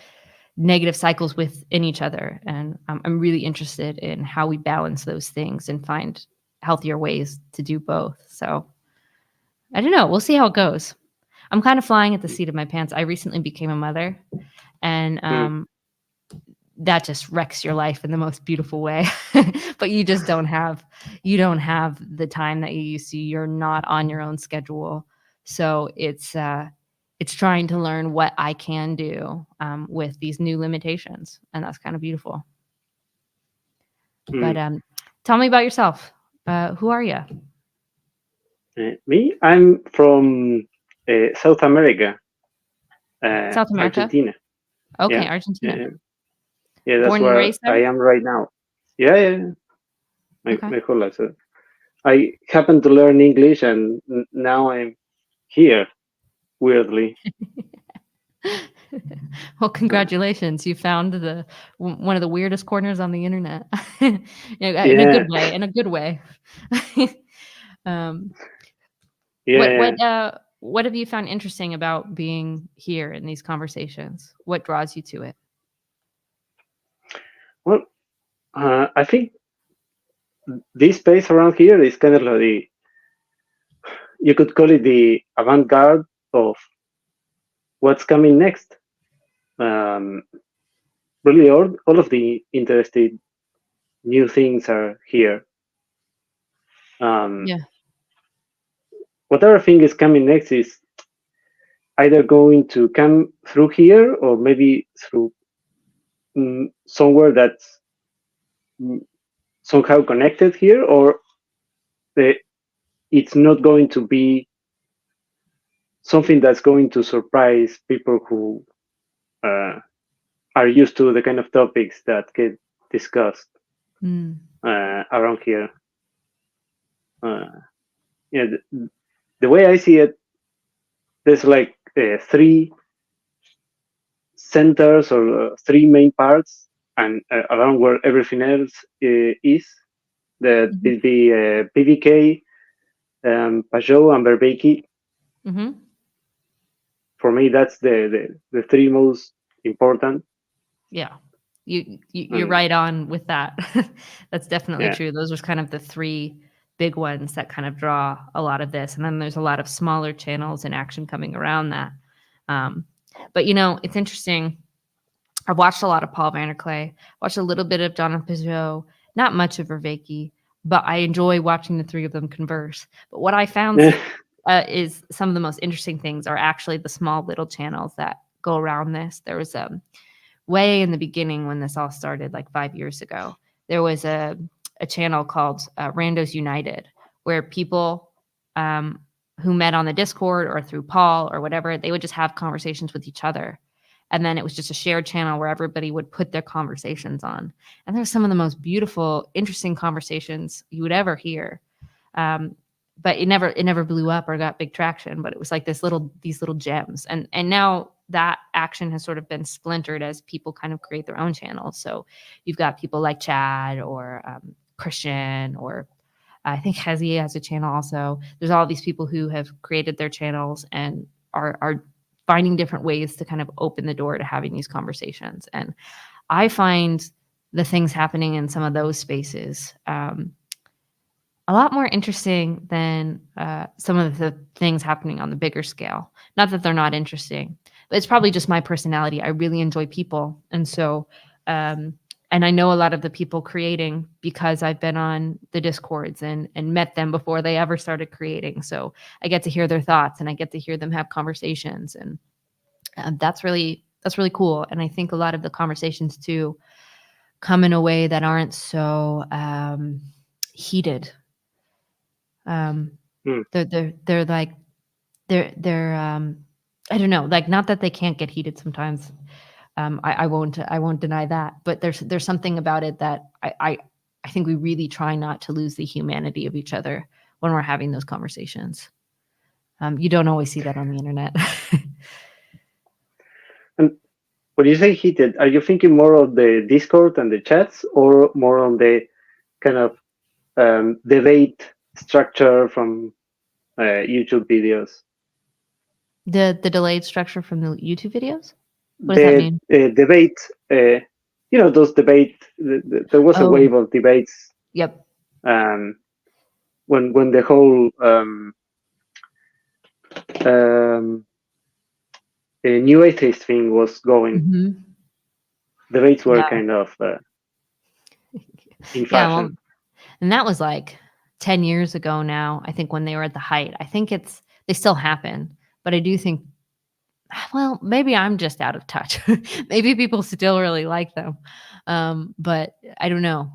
negative cycles within each other. And I'm really interested in how we balance those things and find healthier ways to do both. So I don't know. We'll see how it goes. I'm kind of flying at the seat of my pants. I recently became a mother, and mm, that just wrecks your life in the most beautiful way. But you don't have the time that you used to. You're not on your own schedule, so it's trying to learn what I can do with these new limitations, and that's kind of beautiful. But mm. tell me about yourself. Who are you? Me, I'm from South America, South America. Argentina. Okay, Yeah, Argentina. yeah, yeah. That's Born and where raised I there. am right now. Yeah, yeah. Yeah. Okay. My whole life. So I happened to learn English, and now I'm here. Weirdly, Well, uh, congratulations. You found one of the weirdest corners on the internet. In a yeah, good way, in a good way. um, yeah, what yeah. what what have you found interesting about being here in these conversations? What draws you to it? Well, I think this space around here is kind of like you could call it the avant-garde of what's coming next. Um, Really, all of the interesting new things are here. Um, Yeah. Whatever thing is coming next is either going to come through here or maybe through somewhere that's mm, somehow connected here, or the, it's not going to be something that's going to surprise people who uh, are used to the kind of topics that get discussed Mm. around here. Uh, yeah, the way I see it, there's like three centers or three main parts, and around where everything else is. That Mhm. is the PDK, Pajot, and Verbeke. Mhm. For me, that's the three most important. Yeah. You're And right on with that. That's definitely yeah, true. Those are kind of the three big ones that kind of draw a lot of this, and then there's a lot of smaller channels and action coming around that. Um, but it's interesting. I've watched a lot of Paul Vanderklay, watched a little bit of Donna Peugeot, not much of Vervaeke, but I enjoy watching the three of them converse. But what I found is some of the most interesting things are actually the small little channels that go around this. There was way in the beginning when this all started, like 5 years ago, there was a channel called Randos United, where people who met on the Discord or through Paul or whatever, they would just have conversations with each other. And then it was just a shared channel where everybody would put their conversations on. And there were some of the most beautiful, interesting conversations you would ever hear. But it never blew up or got big traction. But it was like these little gems. And now that action has sort of been splintered as people kind of create their own channels. So you've got people like Chad or Christian, or I think Hezi has a channel also. There's all these people who have created their channels and are finding different ways to kind of open the door to having these conversations. And I find the things happening in some of those spaces a lot more interesting than some of the things happening on the bigger scale. Not that they're not interesting, but it's probably just my personality. I really enjoy people. And so, and I know a lot of the people creating because I've been on the Discords and met them before they ever started creating. So I get to hear their thoughts and I get to hear them have conversations. And that's really cool. And I think a lot of the conversations too come in a way that aren't so heated. They're like they're I don't know, like, not that they can't get heated sometimes. I won't deny that, but there's something about it that I think we really try not to lose the humanity of each other when we're having those conversations. You don't always see that on the internet. And when you say heated, are you thinking more of the Discord and the chats, or more on the kind of debate structure from YouTube videos? The delayed structure from the YouTube videos? What does that mean? Debate, those debate. There was a wave of debates. Yep. When the whole new atheist thing was going, Mm-hmm. debates were kind of in fashion. Yeah, well, and that was like 10 years ago now, I think, when they were at the height. I think they still happen, but I do think, well, maybe I'm just out of touch. Maybe people still really like them. But I don't know.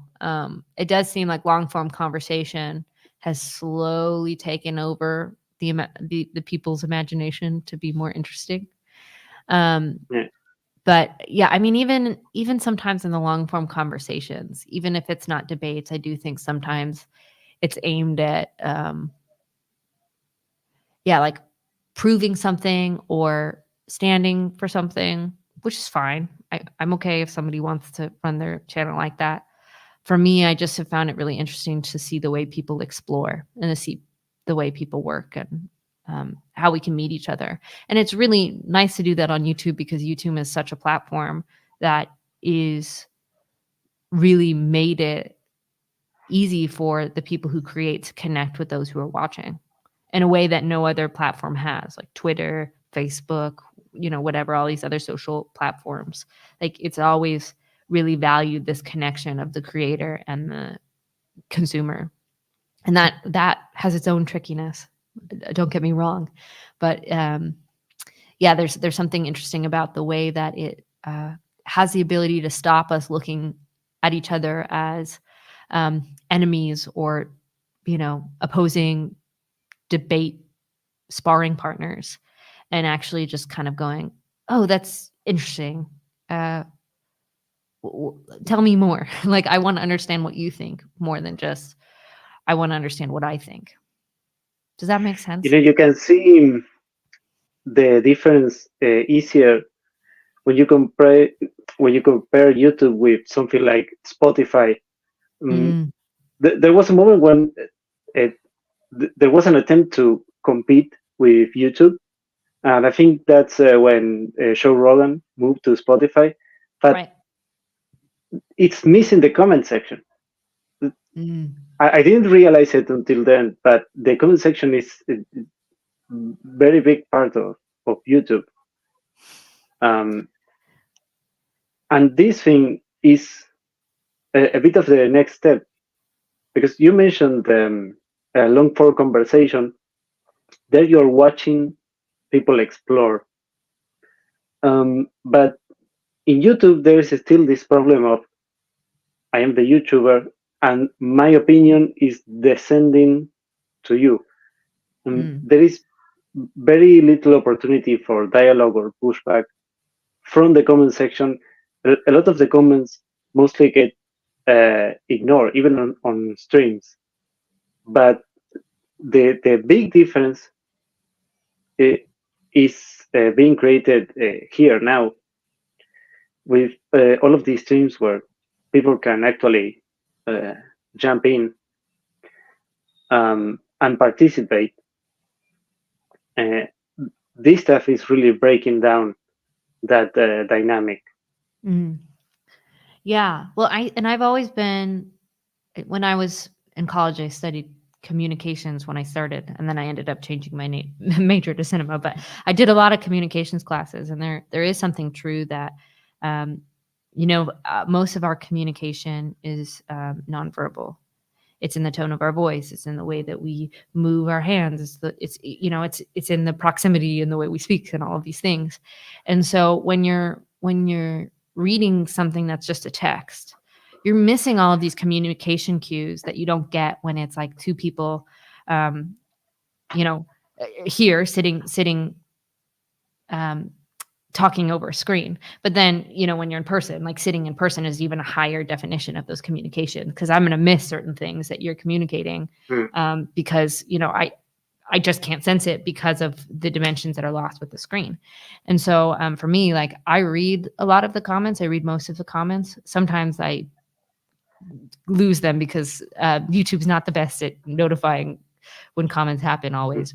It does seem like long form conversation has slowly taken over the people's imagination to be more interesting. But yeah, I mean, even sometimes in the long form conversations, even if it's not debates, I do think sometimes it's aimed at, like proving something or standing for something, which is fine. I'm okay if somebody wants to run their channel like that. For me, I just have found it really interesting to see the way people explore and to see the way people work and how we can meet each other. And it's really nice to do that on YouTube, because YouTube is such a platform that is really made it easy for the people who create to connect with those who are watching in a way that no other platform has, like Twitter, Facebook, whatever, all these other social platforms. Like, it's always really valued this connection of the creator and the consumer. And that has its own trickiness. Don't get me wrong. But there's something interesting about the way that it has the ability to stop us looking at each other as enemies or, opposing debate sparring partners, and actually just kind of going, oh, that's interesting. Tell me more. Like, I want to understand what you think more than just I want to understand what I think. Does that make sense? You can see the difference easier when you compare YouTube with something like Spotify. There was a moment when there was an attempt to compete with YouTube, and I think that's when Joe Rogan moved to Spotify. But right. It's missing the comment section. I didn't realize it until then, but the comment section is a very big part of YouTube. And this thing is a bit of the next step, because you mentioned a long form conversation. There you're watching people explore. But in YouTube, there is still this problem of I am the YouTuber and my opinion is descending to you. Mm. There is very little opportunity for dialogue or pushback from the comment section. A lot of the comments mostly get ignored, even on streams. But the big difference uh, is being created here now with all of these streams where people can actually uh, jump in and participate. Uh, this stuff is really breaking down that dynamic. Mm. Yeah. Well, I've always been, when I was in college, I studied communications when I started, and then I ended up changing my major to cinema. But I did a lot of communications classes, and there is something true that, um, most of our communication is nonverbal. It's in the tone of our voice. It's in the way that we move our hands. It's in the proximity and the way we speak and all of these things. And so when you're reading something that's just a text, you're missing all of these communication cues that you don't get when it's like two people, um, here sitting, um, talking over a screen. But then, when you're in person, like sitting in person is even a higher definition of those communication, because I'm going to miss certain things that you're communicating, Mm. because, I just can't sense it because of the dimensions that are lost with the screen. And so for me, like I read a lot of the comments. I read most of the comments. Sometimes I lose them because YouTube's not the best at notifying when comments happen always.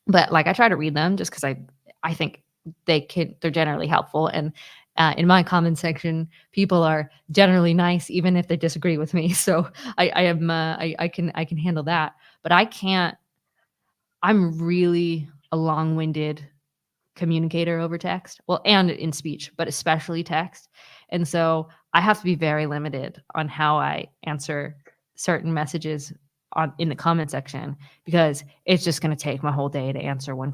But like I try to read them just because I think they're generally helpful. And in my comment section, people are generally nice, even if they disagree with me. So I can handle that. But I can't. I'm really a long-winded communicator over text. Well, and in speech, but especially text. And so I have to be very limited on how I answer certain messages in the comment section, because it's just going to take my whole day to answer one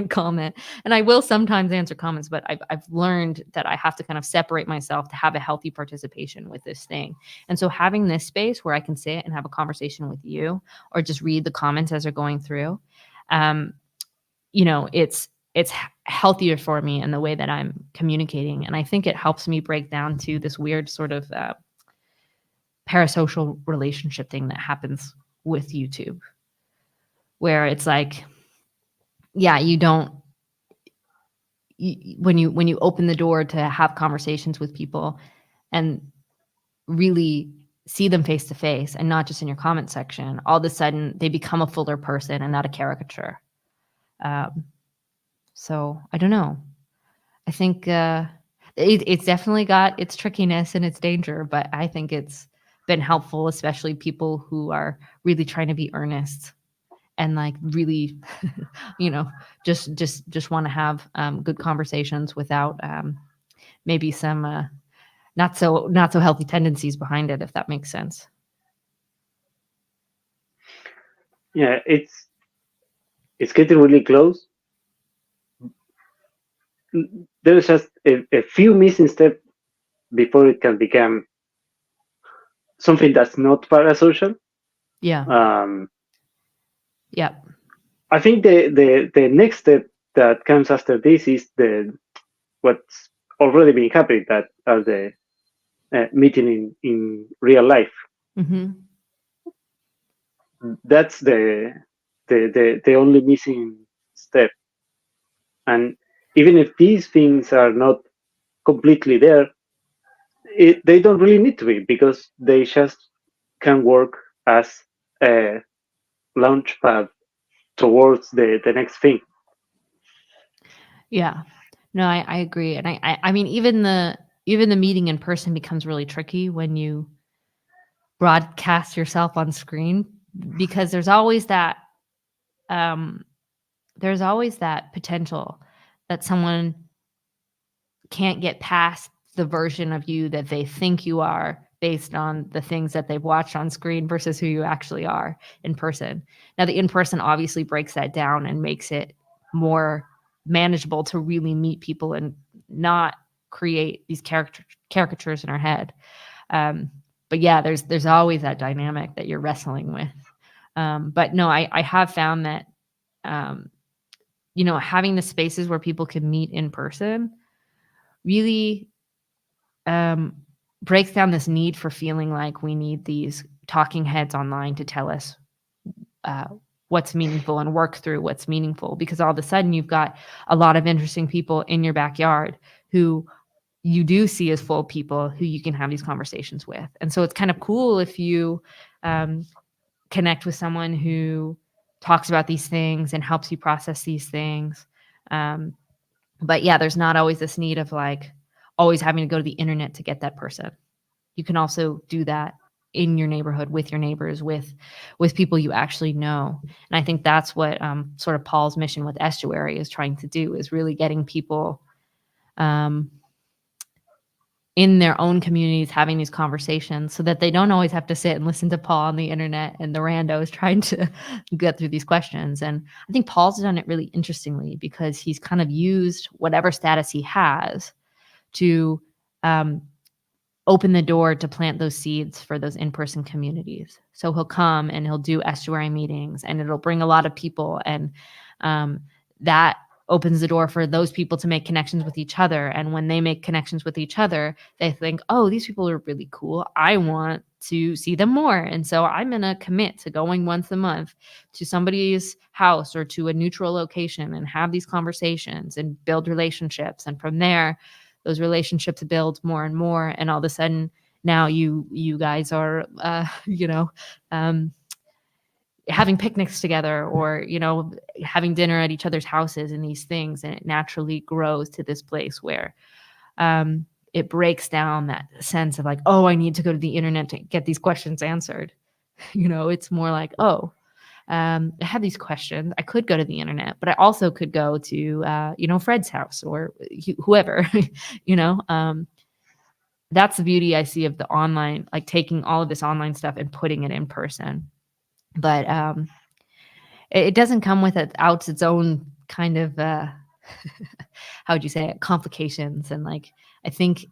comment. And I will sometimes answer comments, but I've learned that I have to kind of separate myself to have a healthy participation with this thing. And so having this space where I can sit and have a conversation with you, or just read the comments as they're going through, um, it's healthier for me in the way that I'm communicating. And I think it helps me break down to this weird sort of parasocial relationship thing that happens with YouTube, where it's like, yeah, when you open the door to have conversations with people and really see them face to face and not just in your comment section, all of a sudden they become a fuller person and not a caricature. So I don't know. I think it's definitely got its trickiness and its danger, but I think it's been helpful, especially people who are really trying to be earnest and like really, just want to have good conversations without maybe some not so healthy tendencies behind it, if that makes sense. Yeah, it's getting really close. There's just a few missing steps before it can become something that's not parasocial. Yeah. Um, Yep. I think the next step that comes after this is what's already been happening, that are the meeting in real life. Mm-hmm. That's the only missing step. And even if these things are not completely there, they don't really need to be, because they just can work as a launch pad towards the next thing. Yeah. No, I agree. And I mean, even the meeting in person becomes really tricky when you broadcast yourself on screen, because um there's always that potential that someone can't get past the version of you that they think you are based on the things that they've watched on screen versus who you actually are in person. Now, the in-person obviously breaks that down and makes it more manageable to really meet people and not create these caricatures in our head. But yeah, there's always that dynamic that you're wrestling with. But no, I have found that, having the spaces where people can meet in person really breaks down this need for feeling like we need these talking heads online to tell us what's meaningful and work through what's meaningful, because all of a sudden you've got a lot of interesting people in your backyard who you do see as full people who you can have these conversations with. And so it's kind of cool if you connect with someone who talks about these things and helps you process these things. But yeah, there's not always this need of like always having to go to the internet to get that person. You can also do that in your neighborhood with your neighbors, with people you actually know. And I think that's what sort of Paul's mission with Estuary is trying to do, is really getting people in their own communities having these conversations so that they don't always have to sit and listen to Paul on the internet and the randos trying to get through these questions. And I think Paul's done it really interestingly because he's kind of used whatever status he has to open the door to plant those seeds for those in-person communities. So he'll come and he'll do estuary meetings and it'll bring a lot of people, and that opens the door for those people to make connections with each other. And when they make connections with each other, they think, oh, these people are really cool. I want to see them more. And so I'm going to commit to going once a month to somebody's house or to a neutral location and have these conversations and build relationships. And from there, those relationships build more and more. And all of a sudden now you guys are, having picnics together, or, having dinner at each other's houses and these things. And it naturally grows to this place where it breaks down that sense of like, oh, I need to go to the internet to get these questions answered. It's more like, oh, I have these questions. I could go to the internet, but I also could go to, Fred's house or whoever, that's the beauty I see of the online, like taking all of this online stuff and putting it in person. But it doesn't come without its own kind of, how would you say it, complications. And like, I think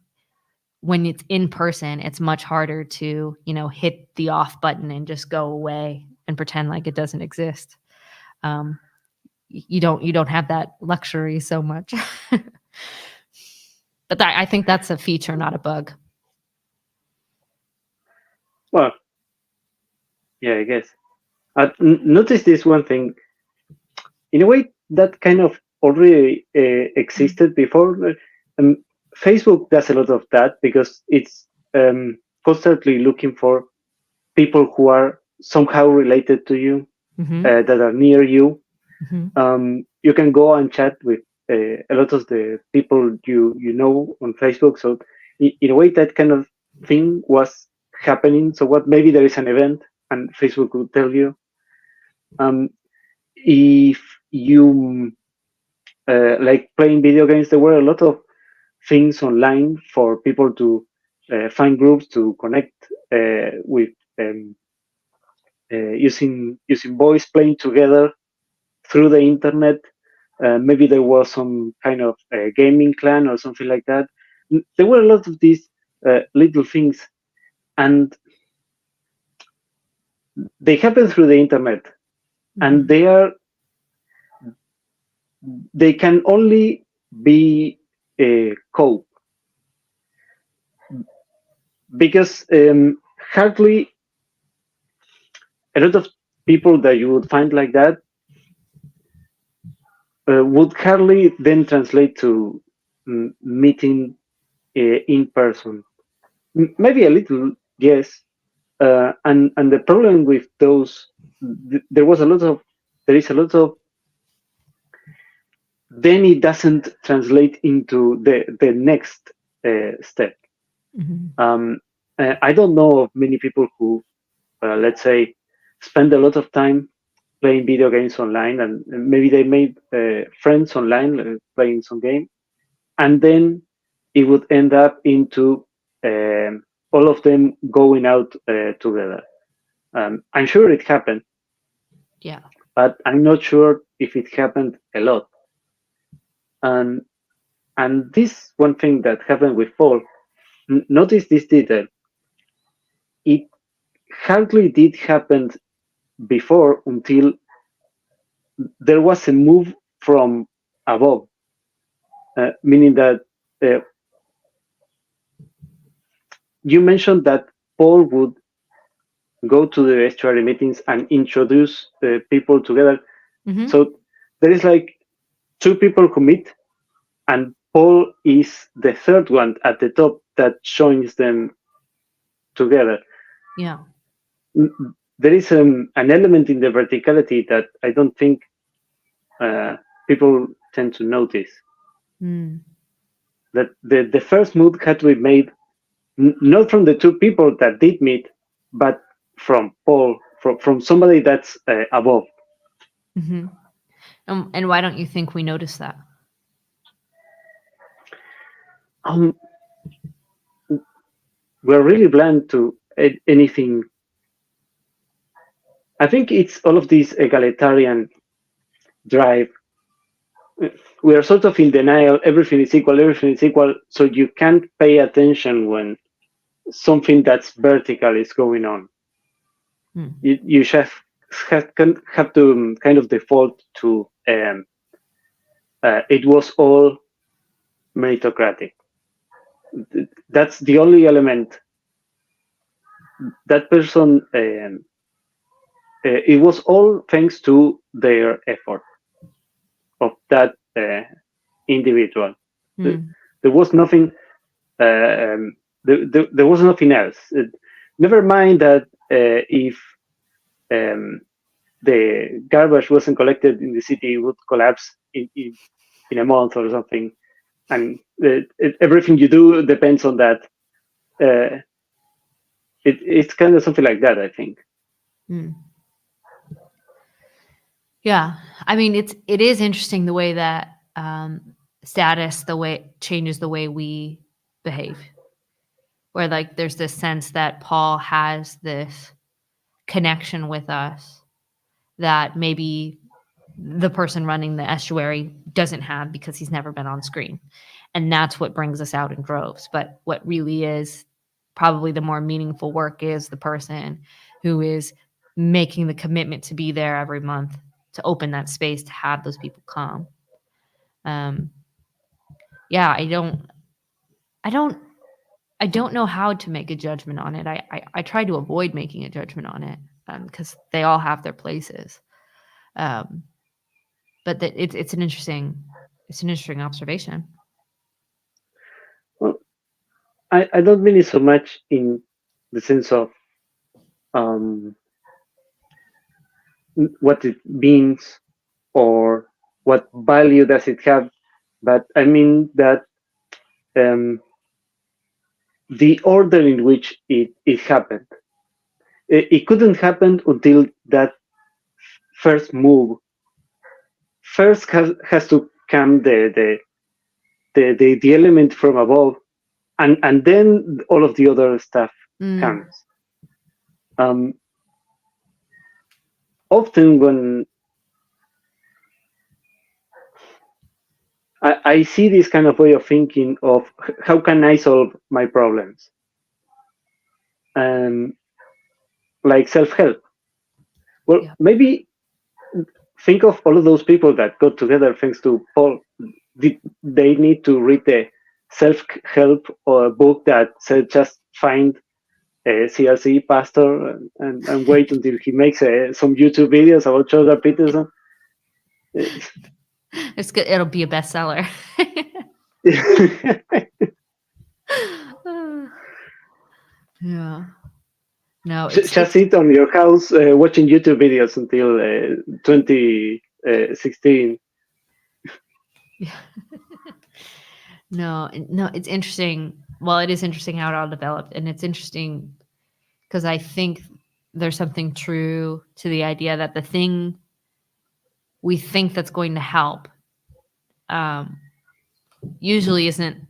when it's in person, it's much harder to, hit the off button and just go away and pretend like it doesn't exist. You don't have that luxury so much. But I think that's a feature, not a bug. Well, yeah, I guess. I've noticed this one thing. In a way, that kind of already existed before. Facebook does a lot of that because it's constantly looking for people who are somehow related to you, that are near you. You can go and chat with a lot of the people you know on Facebook. So in a way, that kind of thing was happening. So what? Maybe there is an event, and Facebook will tell you. If you like playing video games, there were a lot of things online for people to find groups to connect with, using voice, playing together through the internet. Maybe there was some kind of gaming clan or something like that. There were a lot of these little things, and they happen through the internet, and they can only be cope because hardly a lot of people that you would find like that would hardly then translate to meeting in person. Maybe a little, yes. And the problem with those, there is a lot of, then it doesn't translate into the next step. I don't know of many people who, let's say, spend a lot of time playing video games online, and maybe they made friends online playing some game, and then it would end up into all of them going out together. I'm sure it happened, Yeah. but I'm not sure if it happened a lot. And this one thing that happened with Paul, notice this detail. It hardly did happen before until there was a move from above, meaning that uh, you mentioned that Paul would go to the estuary meetings and introduce people together. Mm-hmm. So there is like two people who meet, and Paul is the third one at the top that joins them together. Yeah. There is an element in the verticality that I don't think uh, people tend to notice. Mm. That the first move had to be made not from the two people that did meet, but from Paul, from somebody that's above. Mm-hmm. And why don't you think we notice that? Um, we're really blind to anything. I think it's all of this egalitarian drive. We are sort of in denial. Everything is equal. Everything is equal. So you can't pay attention when something that's vertical is going on. Mm. You just have to kind of default to it was all meritocratic. That's the only element. That person, it was all thanks to their effort of that individual. Mm. There was nothing. There was nothing else. Never mind that if um, the garbage wasn't collected in the city, it would collapse in a month or something. And everything you do depends on that. It's kind of something like that, I think. Mm. Yeah. I mean, it is interesting the way that status, the way it changes the way we behave. Where like there's this sense that Paul has this connection with us that maybe the person running the estuary doesn't have because he's never been on screen. And that's what brings us out in droves. But what really is probably the more meaningful work is the person who is making the commitment to be there every month, to open that space, to have those people come. Um, yeah, I don't, I don't know how to make a judgment on it. I try to avoid making a judgment on it because they all have their places. Um, but that it's an interesting observation. Well, I don't mean it so much in the sense of um, what it means or what value does it have, but I mean that um, the order in which it happened. It couldn't happen until that first move. First has to come the element from above, and then all of the other stuff Mm, comes. Um, Often when I see this kind of way of thinking of how can I solve my problems, um, like self-help. Well, yeah. maybe think of all of those people that got together thanks to Paul. Did they need to read the self-help or book that said just find a CRC pastor and wait until he makes some YouTube videos about Jordan Peterson? It's good. It'll be a bestseller. Yeah. No, Just it's sit on your house watching YouTube videos until 2016. yeah. No, it's interesting. Well, it is interesting how it all developed, and it's interesting because I think there's something true to the idea that the thing we think that's going to help um, usually isn't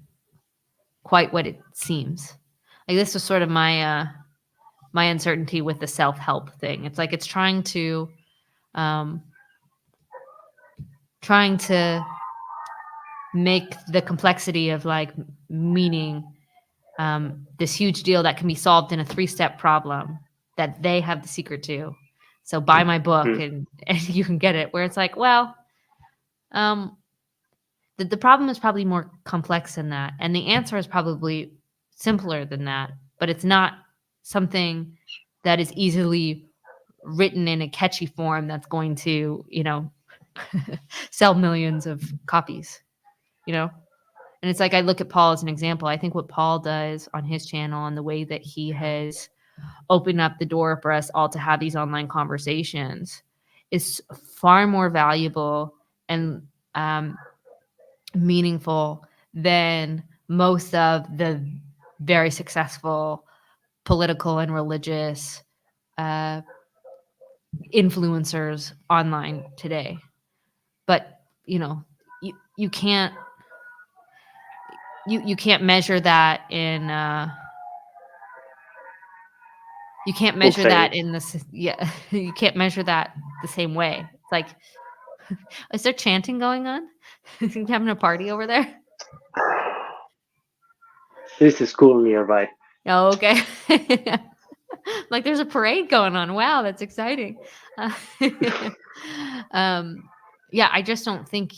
quite what it seems. Like this was sort of my my uncertainty with the self-help thing. It's like it's trying to make the complexity of like meaning this huge deal that can be solved in a 3-step problem that they have the secret to. So buy my book and you can get it. Where it's like, well, the problem is probably more complex than that. And the answer is probably simpler than that. But it's not something that is easily written in a catchy form that's going to, sell millions of copies, And it's like I look at Paul as an example. I think what Paul does on his channel and the way that he has opened up the door for us all to have these online conversations is far more valuable and meaningful than most of the very successful political and religious influencers online today. But you can't measure that in you can't measure that in this you can't measure that the same way. It's like, is there chanting going on? You having a party over there? There's a school nearby. Oh, okay. Like there's a parade going on. Wow, that's exciting. Yeah, I just don't think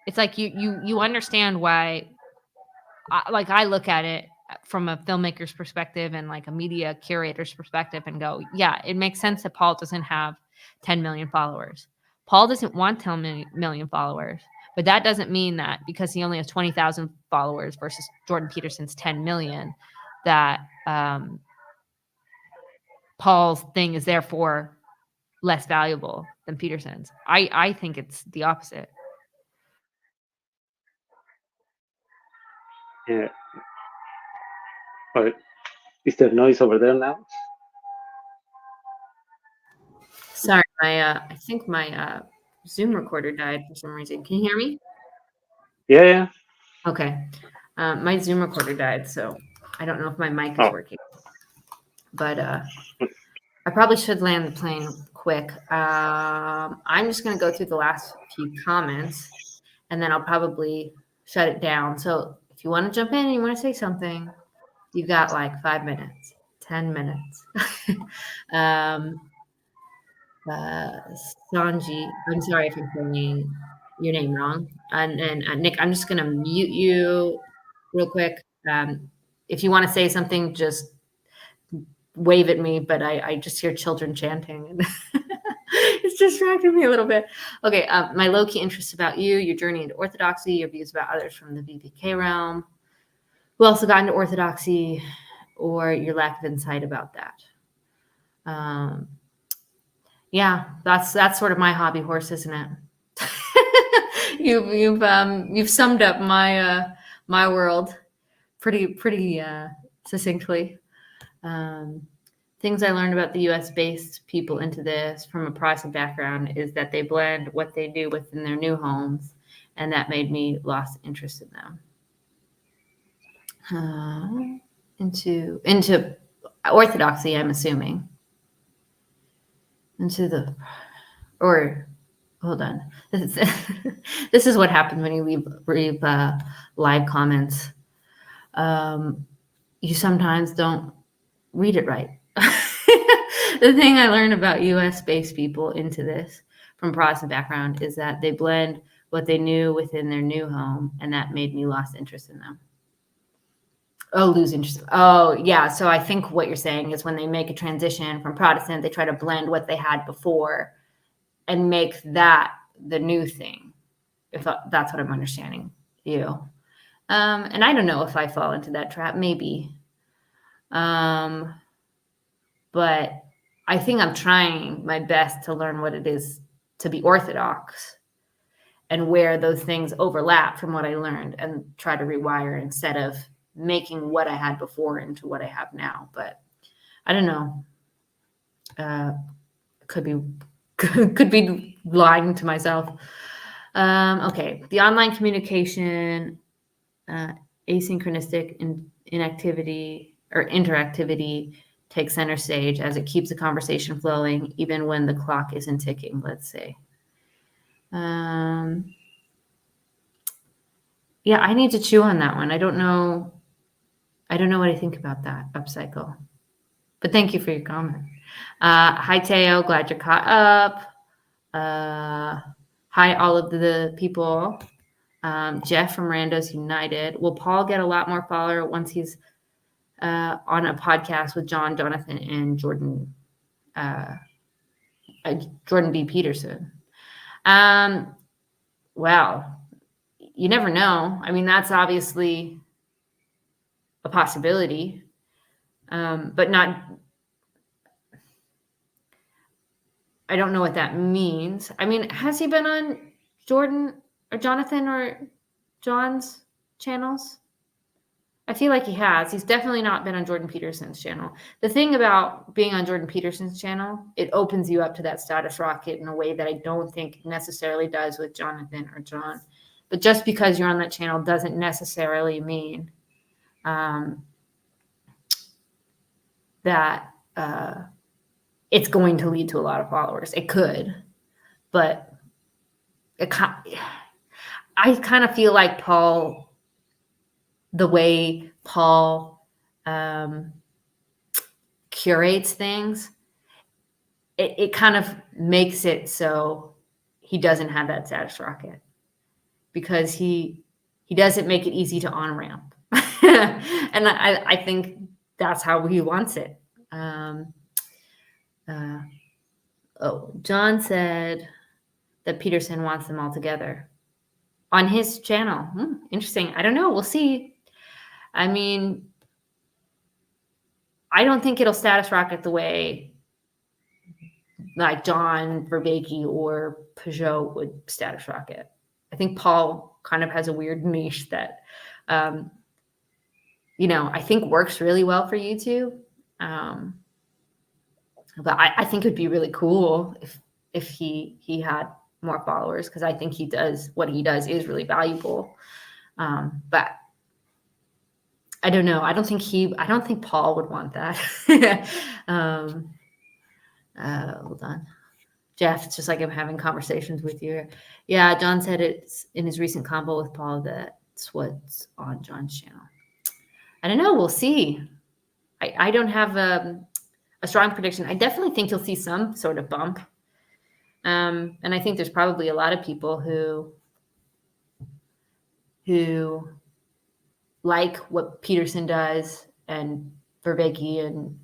it's like you understand why. Like I look at it from a filmmaker's perspective and like a media curator's perspective and go, yeah, it makes sense that Paul doesn't have 10 million followers. Paul doesn't want 10 million followers, but that doesn't mean that because he only has 20,000 followers versus Jordan Peterson's 10 million, that Paul's thing is therefore less valuable than Peterson's. I think it's the opposite. Yeah. But is there noise over there now? Sorry, I think my Zoom recorder died for some reason. Can you hear me? Yeah. Okay. My Zoom recorder died, so I don't know if my mic is working. But I probably should land the plane quick. I'm just going to go through the last few comments, and then I'll probably shut it down. So if you want to jump in and you want to say something, you've got like 5 minutes, 10 minutes. Sanji, I'm sorry if I'm saying your name wrong. And Nick, I'm just going to mute you real quick. If you want to say something, just wave at me, but I just hear children chanting and it's distracting me a little bit. Okay, my low-key interests about you, your journey into orthodoxy, your views about others from the VPK realm, who also got into orthodoxy, or your lack of insight about that. Yeah, that's sort of my hobby horse, isn't it? You've summed up my my world pretty succinctly. Things I learned about the U.S.-based people into this from a Protestant background is that they blend what they do within their new homes, and that made me lost interest in them. Into orthodoxy, I'm assuming. Hold on. This is what happens when you leave live comments. You sometimes don't read it right. The thing I learned about US-based people into this from Protestant background is that they blend what they knew within their new home, and that made me lost interest in them. Oh, lose interest. Oh, yeah. So I think what you're saying is when they make a transition from Protestant, they try to blend what they had before and make that the new thing, if that's what I'm understanding you. And I don't know if I fall into that trap, maybe. But I think I'm trying my best to learn what it is to be Orthodox and where those things overlap from what I learned and try to rewire instead of making what I had before into what I have now. But I don't know. Could be lying to myself. Okay. The online communication asynchronistic inactivity or interactivity takes center stage as it keeps the conversation flowing even when the clock isn't ticking, let's say. Yeah, I need to chew on that one. I don't know what I think about that upcycle. But thank you for your comment. Hi, Teo. Glad you're caught up. Hi, all of the people. Jeff from Randos United. Will Paul get a lot more follower once he's on a podcast with John, Jonathan, and Jordan B. Peterson? Well, you never know. I mean, that's obviously a possibility, but not. I don't know what that means. I mean, has he been on Jordan or Jonathan or John's channels? I feel like he has. He's definitely not been on Jordan Peterson's channel. The thing about being on Jordan Peterson's channel, it opens you up to that status rocket in a way that I don't think necessarily does with Jonathan or John. But just because you're on that channel doesn't necessarily mean that it's going to lead to a lot of followers. It could, but I kind of feel like Paul, the way Paul curates things, it kind of makes it so he doesn't have that status rocket because he doesn't make it easy to on ramp. And I think that's how he wants it. John said that Peterson wants them all together on his channel. Interesting. I don't know. We'll see. I mean, I don't think it'll status rocket the way like John Vervaeke or Peugeot would status rocket. I think Paul kind of has a weird niche that, I think works really well for YouTube. But I think it would be really cool if he had more followers, because I think what he does is really valuable. But I don't know. I don't think Paul would want that. Hold on. Jeff, it's just like I'm having conversations with you. Yeah, John said it's in his recent combo with Paul that's what's on John's channel. I don't know. We'll see. I don't have a strong prediction. I definitely think you'll see some sort of bump. And I think there's probably a lot of people who like what Peterson does and Vervaeke and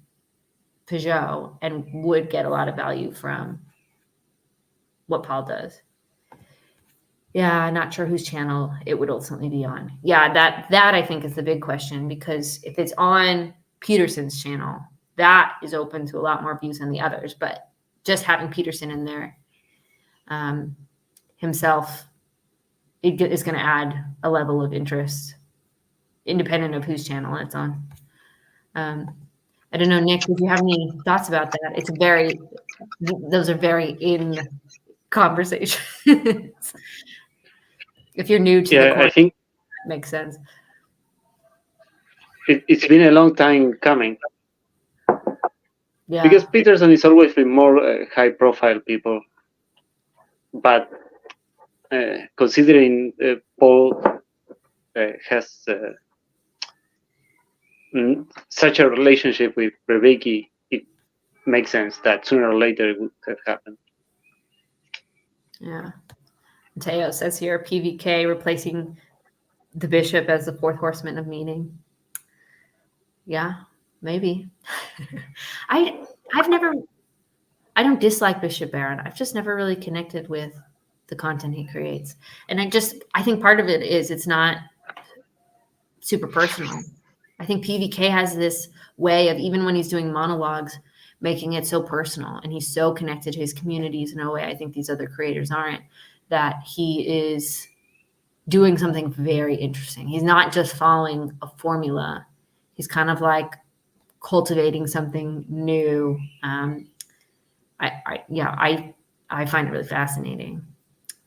Peugeot and would get a lot of value from what Paul does. Yeah, not sure whose channel it would ultimately be on. Yeah, that I think is the big question, because if it's on Peterson's channel, that is open to a lot more views than the others. But just having Peterson in there himself, it is going to add a level of interest independent of whose channel it's on. I don't know, Nick, if you have any thoughts about that. Those are very in conversations. If you're new to the course, I think that makes sense. it's been a long time coming. Yeah. Because Peterson is always been more high-profile people, but considering Paul has such a relationship with Vervaeke, it makes sense that sooner or later it would have happened. Yeah. Teo says here, PVK replacing the bishop as the fourth horseman of meaning. Yeah, maybe. I don't dislike Bishop Barron. I've just never really connected with the content he creates. And I think part of it is it's not super personal. I think PVK has this way of, even when he's doing monologues, making it so personal, and he's so connected to his communities in a way I think these other creators aren't, that he is doing something very interesting. He's not just following a formula. He's kind of like cultivating something new. I find it really fascinating.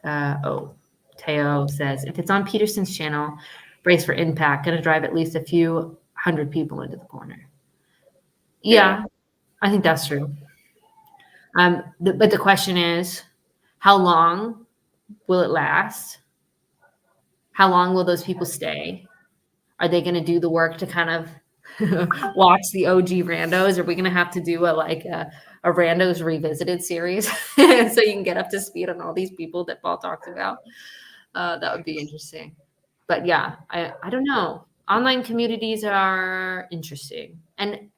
Teo says, if it's on Peterson's channel, brace for impact, going to drive at least a few hundred people into the corner. Yeah, I think that's true. But the question is, how long will it last? How long will those people stay? Are they going to do the work to kind of watch the OG randos? Are we going to have to do a randos revisited series so you can get up to speed on all these people that Paul talks about? That would be interesting. But yeah, I don't know. Online communities are interesting. And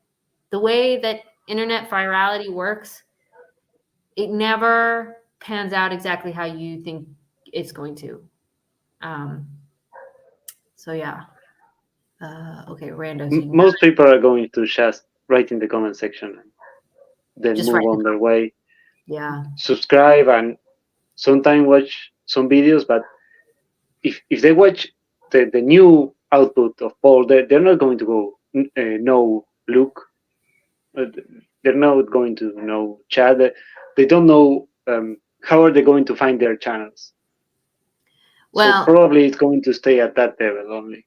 the way that internet virality works, it never pans out exactly how you think it's going to. So yeah. Okay, randos. Most people are going to just write in the comment section and then Just move write. on their way. Yeah. Subscribe and sometimes watch some videos, but if they watch the new output of Paul, they're not going to go know Luke. They're not going to know Chad. They don't know how are they going to find their channels. Well, so probably it's going to stay at that level only.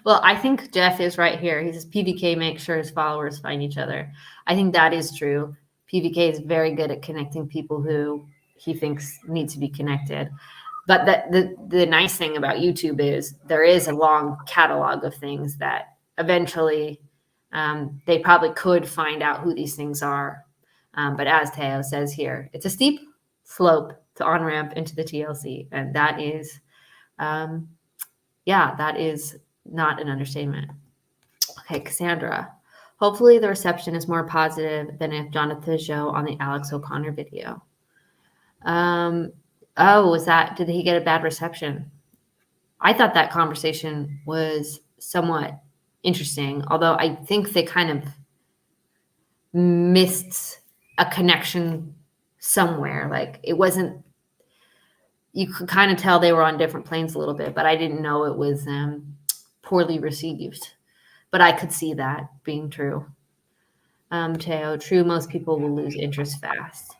Well, I think Jeff is right here. He says PVK makes sure his followers find each other. I think that is true. PVK is very good at connecting people who he thinks need to be connected. But the nice thing about YouTube is there is a long catalog of things that eventually they probably could find out who these things are. But as Teo says here, it's a steep slope to on-ramp into the TLC. And that is, that is not an understatement. Okay, Cassandra. Hopefully the reception is more positive than if Jonathan Joe on the Alex O'Connor video. Did he get a bad reception? I thought that conversation was somewhat interesting, although I think they kind of missed a connection somewhere. Like it wasn't, you could kind of tell they were on different planes a little bit, but I didn't know it was poorly received. But I could see that being true. Teo, true, most people will lose interest fast.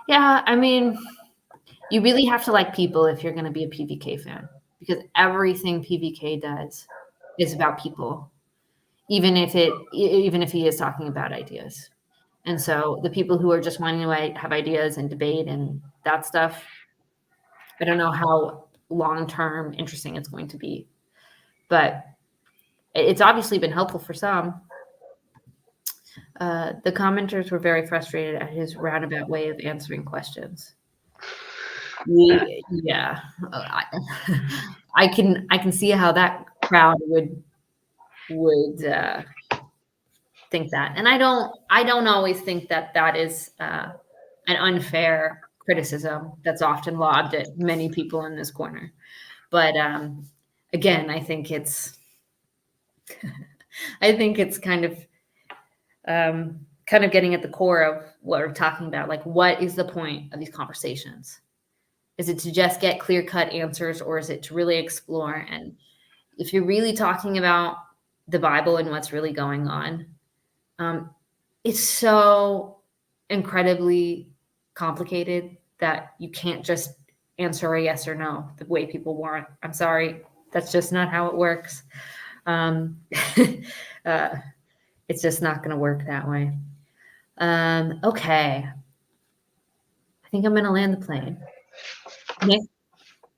Yeah, I mean, you really have to like people if you're going to be a PVK fan, because everything PVK does is about people, even if he is talking about ideas. And so the people who are just wanting to have ideas and debate and that stuff, I don't know how long-term interesting it's going to be, but it's obviously been helpful for some. The commenters were very frustrated at his roundabout way of answering questions. Yeah, I can see how that crowd would think that, and I don't always think that is an unfair criticism that's often lobbed at many people in this corner. But again, I think it's kind of getting at the core of what we're talking about. Like, what is the point of these conversations? Is it to just get clear-cut answers, or is it to really explore? And if you're really talking about the Bible and what's really going on, it's so incredibly complicated that you can't just answer a yes or no the way people want. I'm sorry, that's just not how it works. It's just not going to work that way. Okay. I think I'm going to land the plane. Nick,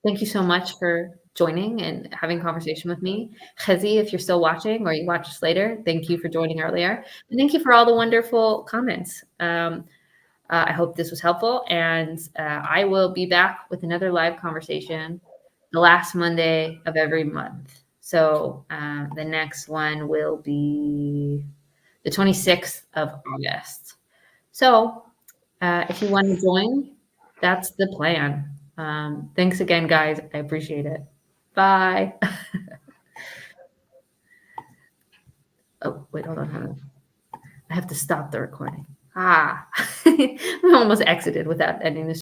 thank you so much for joining and having a conversation with me. Chezi, if you're still watching or you watch us later, thank you for joining earlier. And thank you for all the wonderful comments. I hope this was helpful. And I will be back with another live conversation the last Monday of every month. So the next one will be the 26th of August. So if you want to join, that's the plan. Thanks again, guys. I appreciate it. Bye. Oh, wait, hold on. I have to stop the recording. I almost exited without ending this.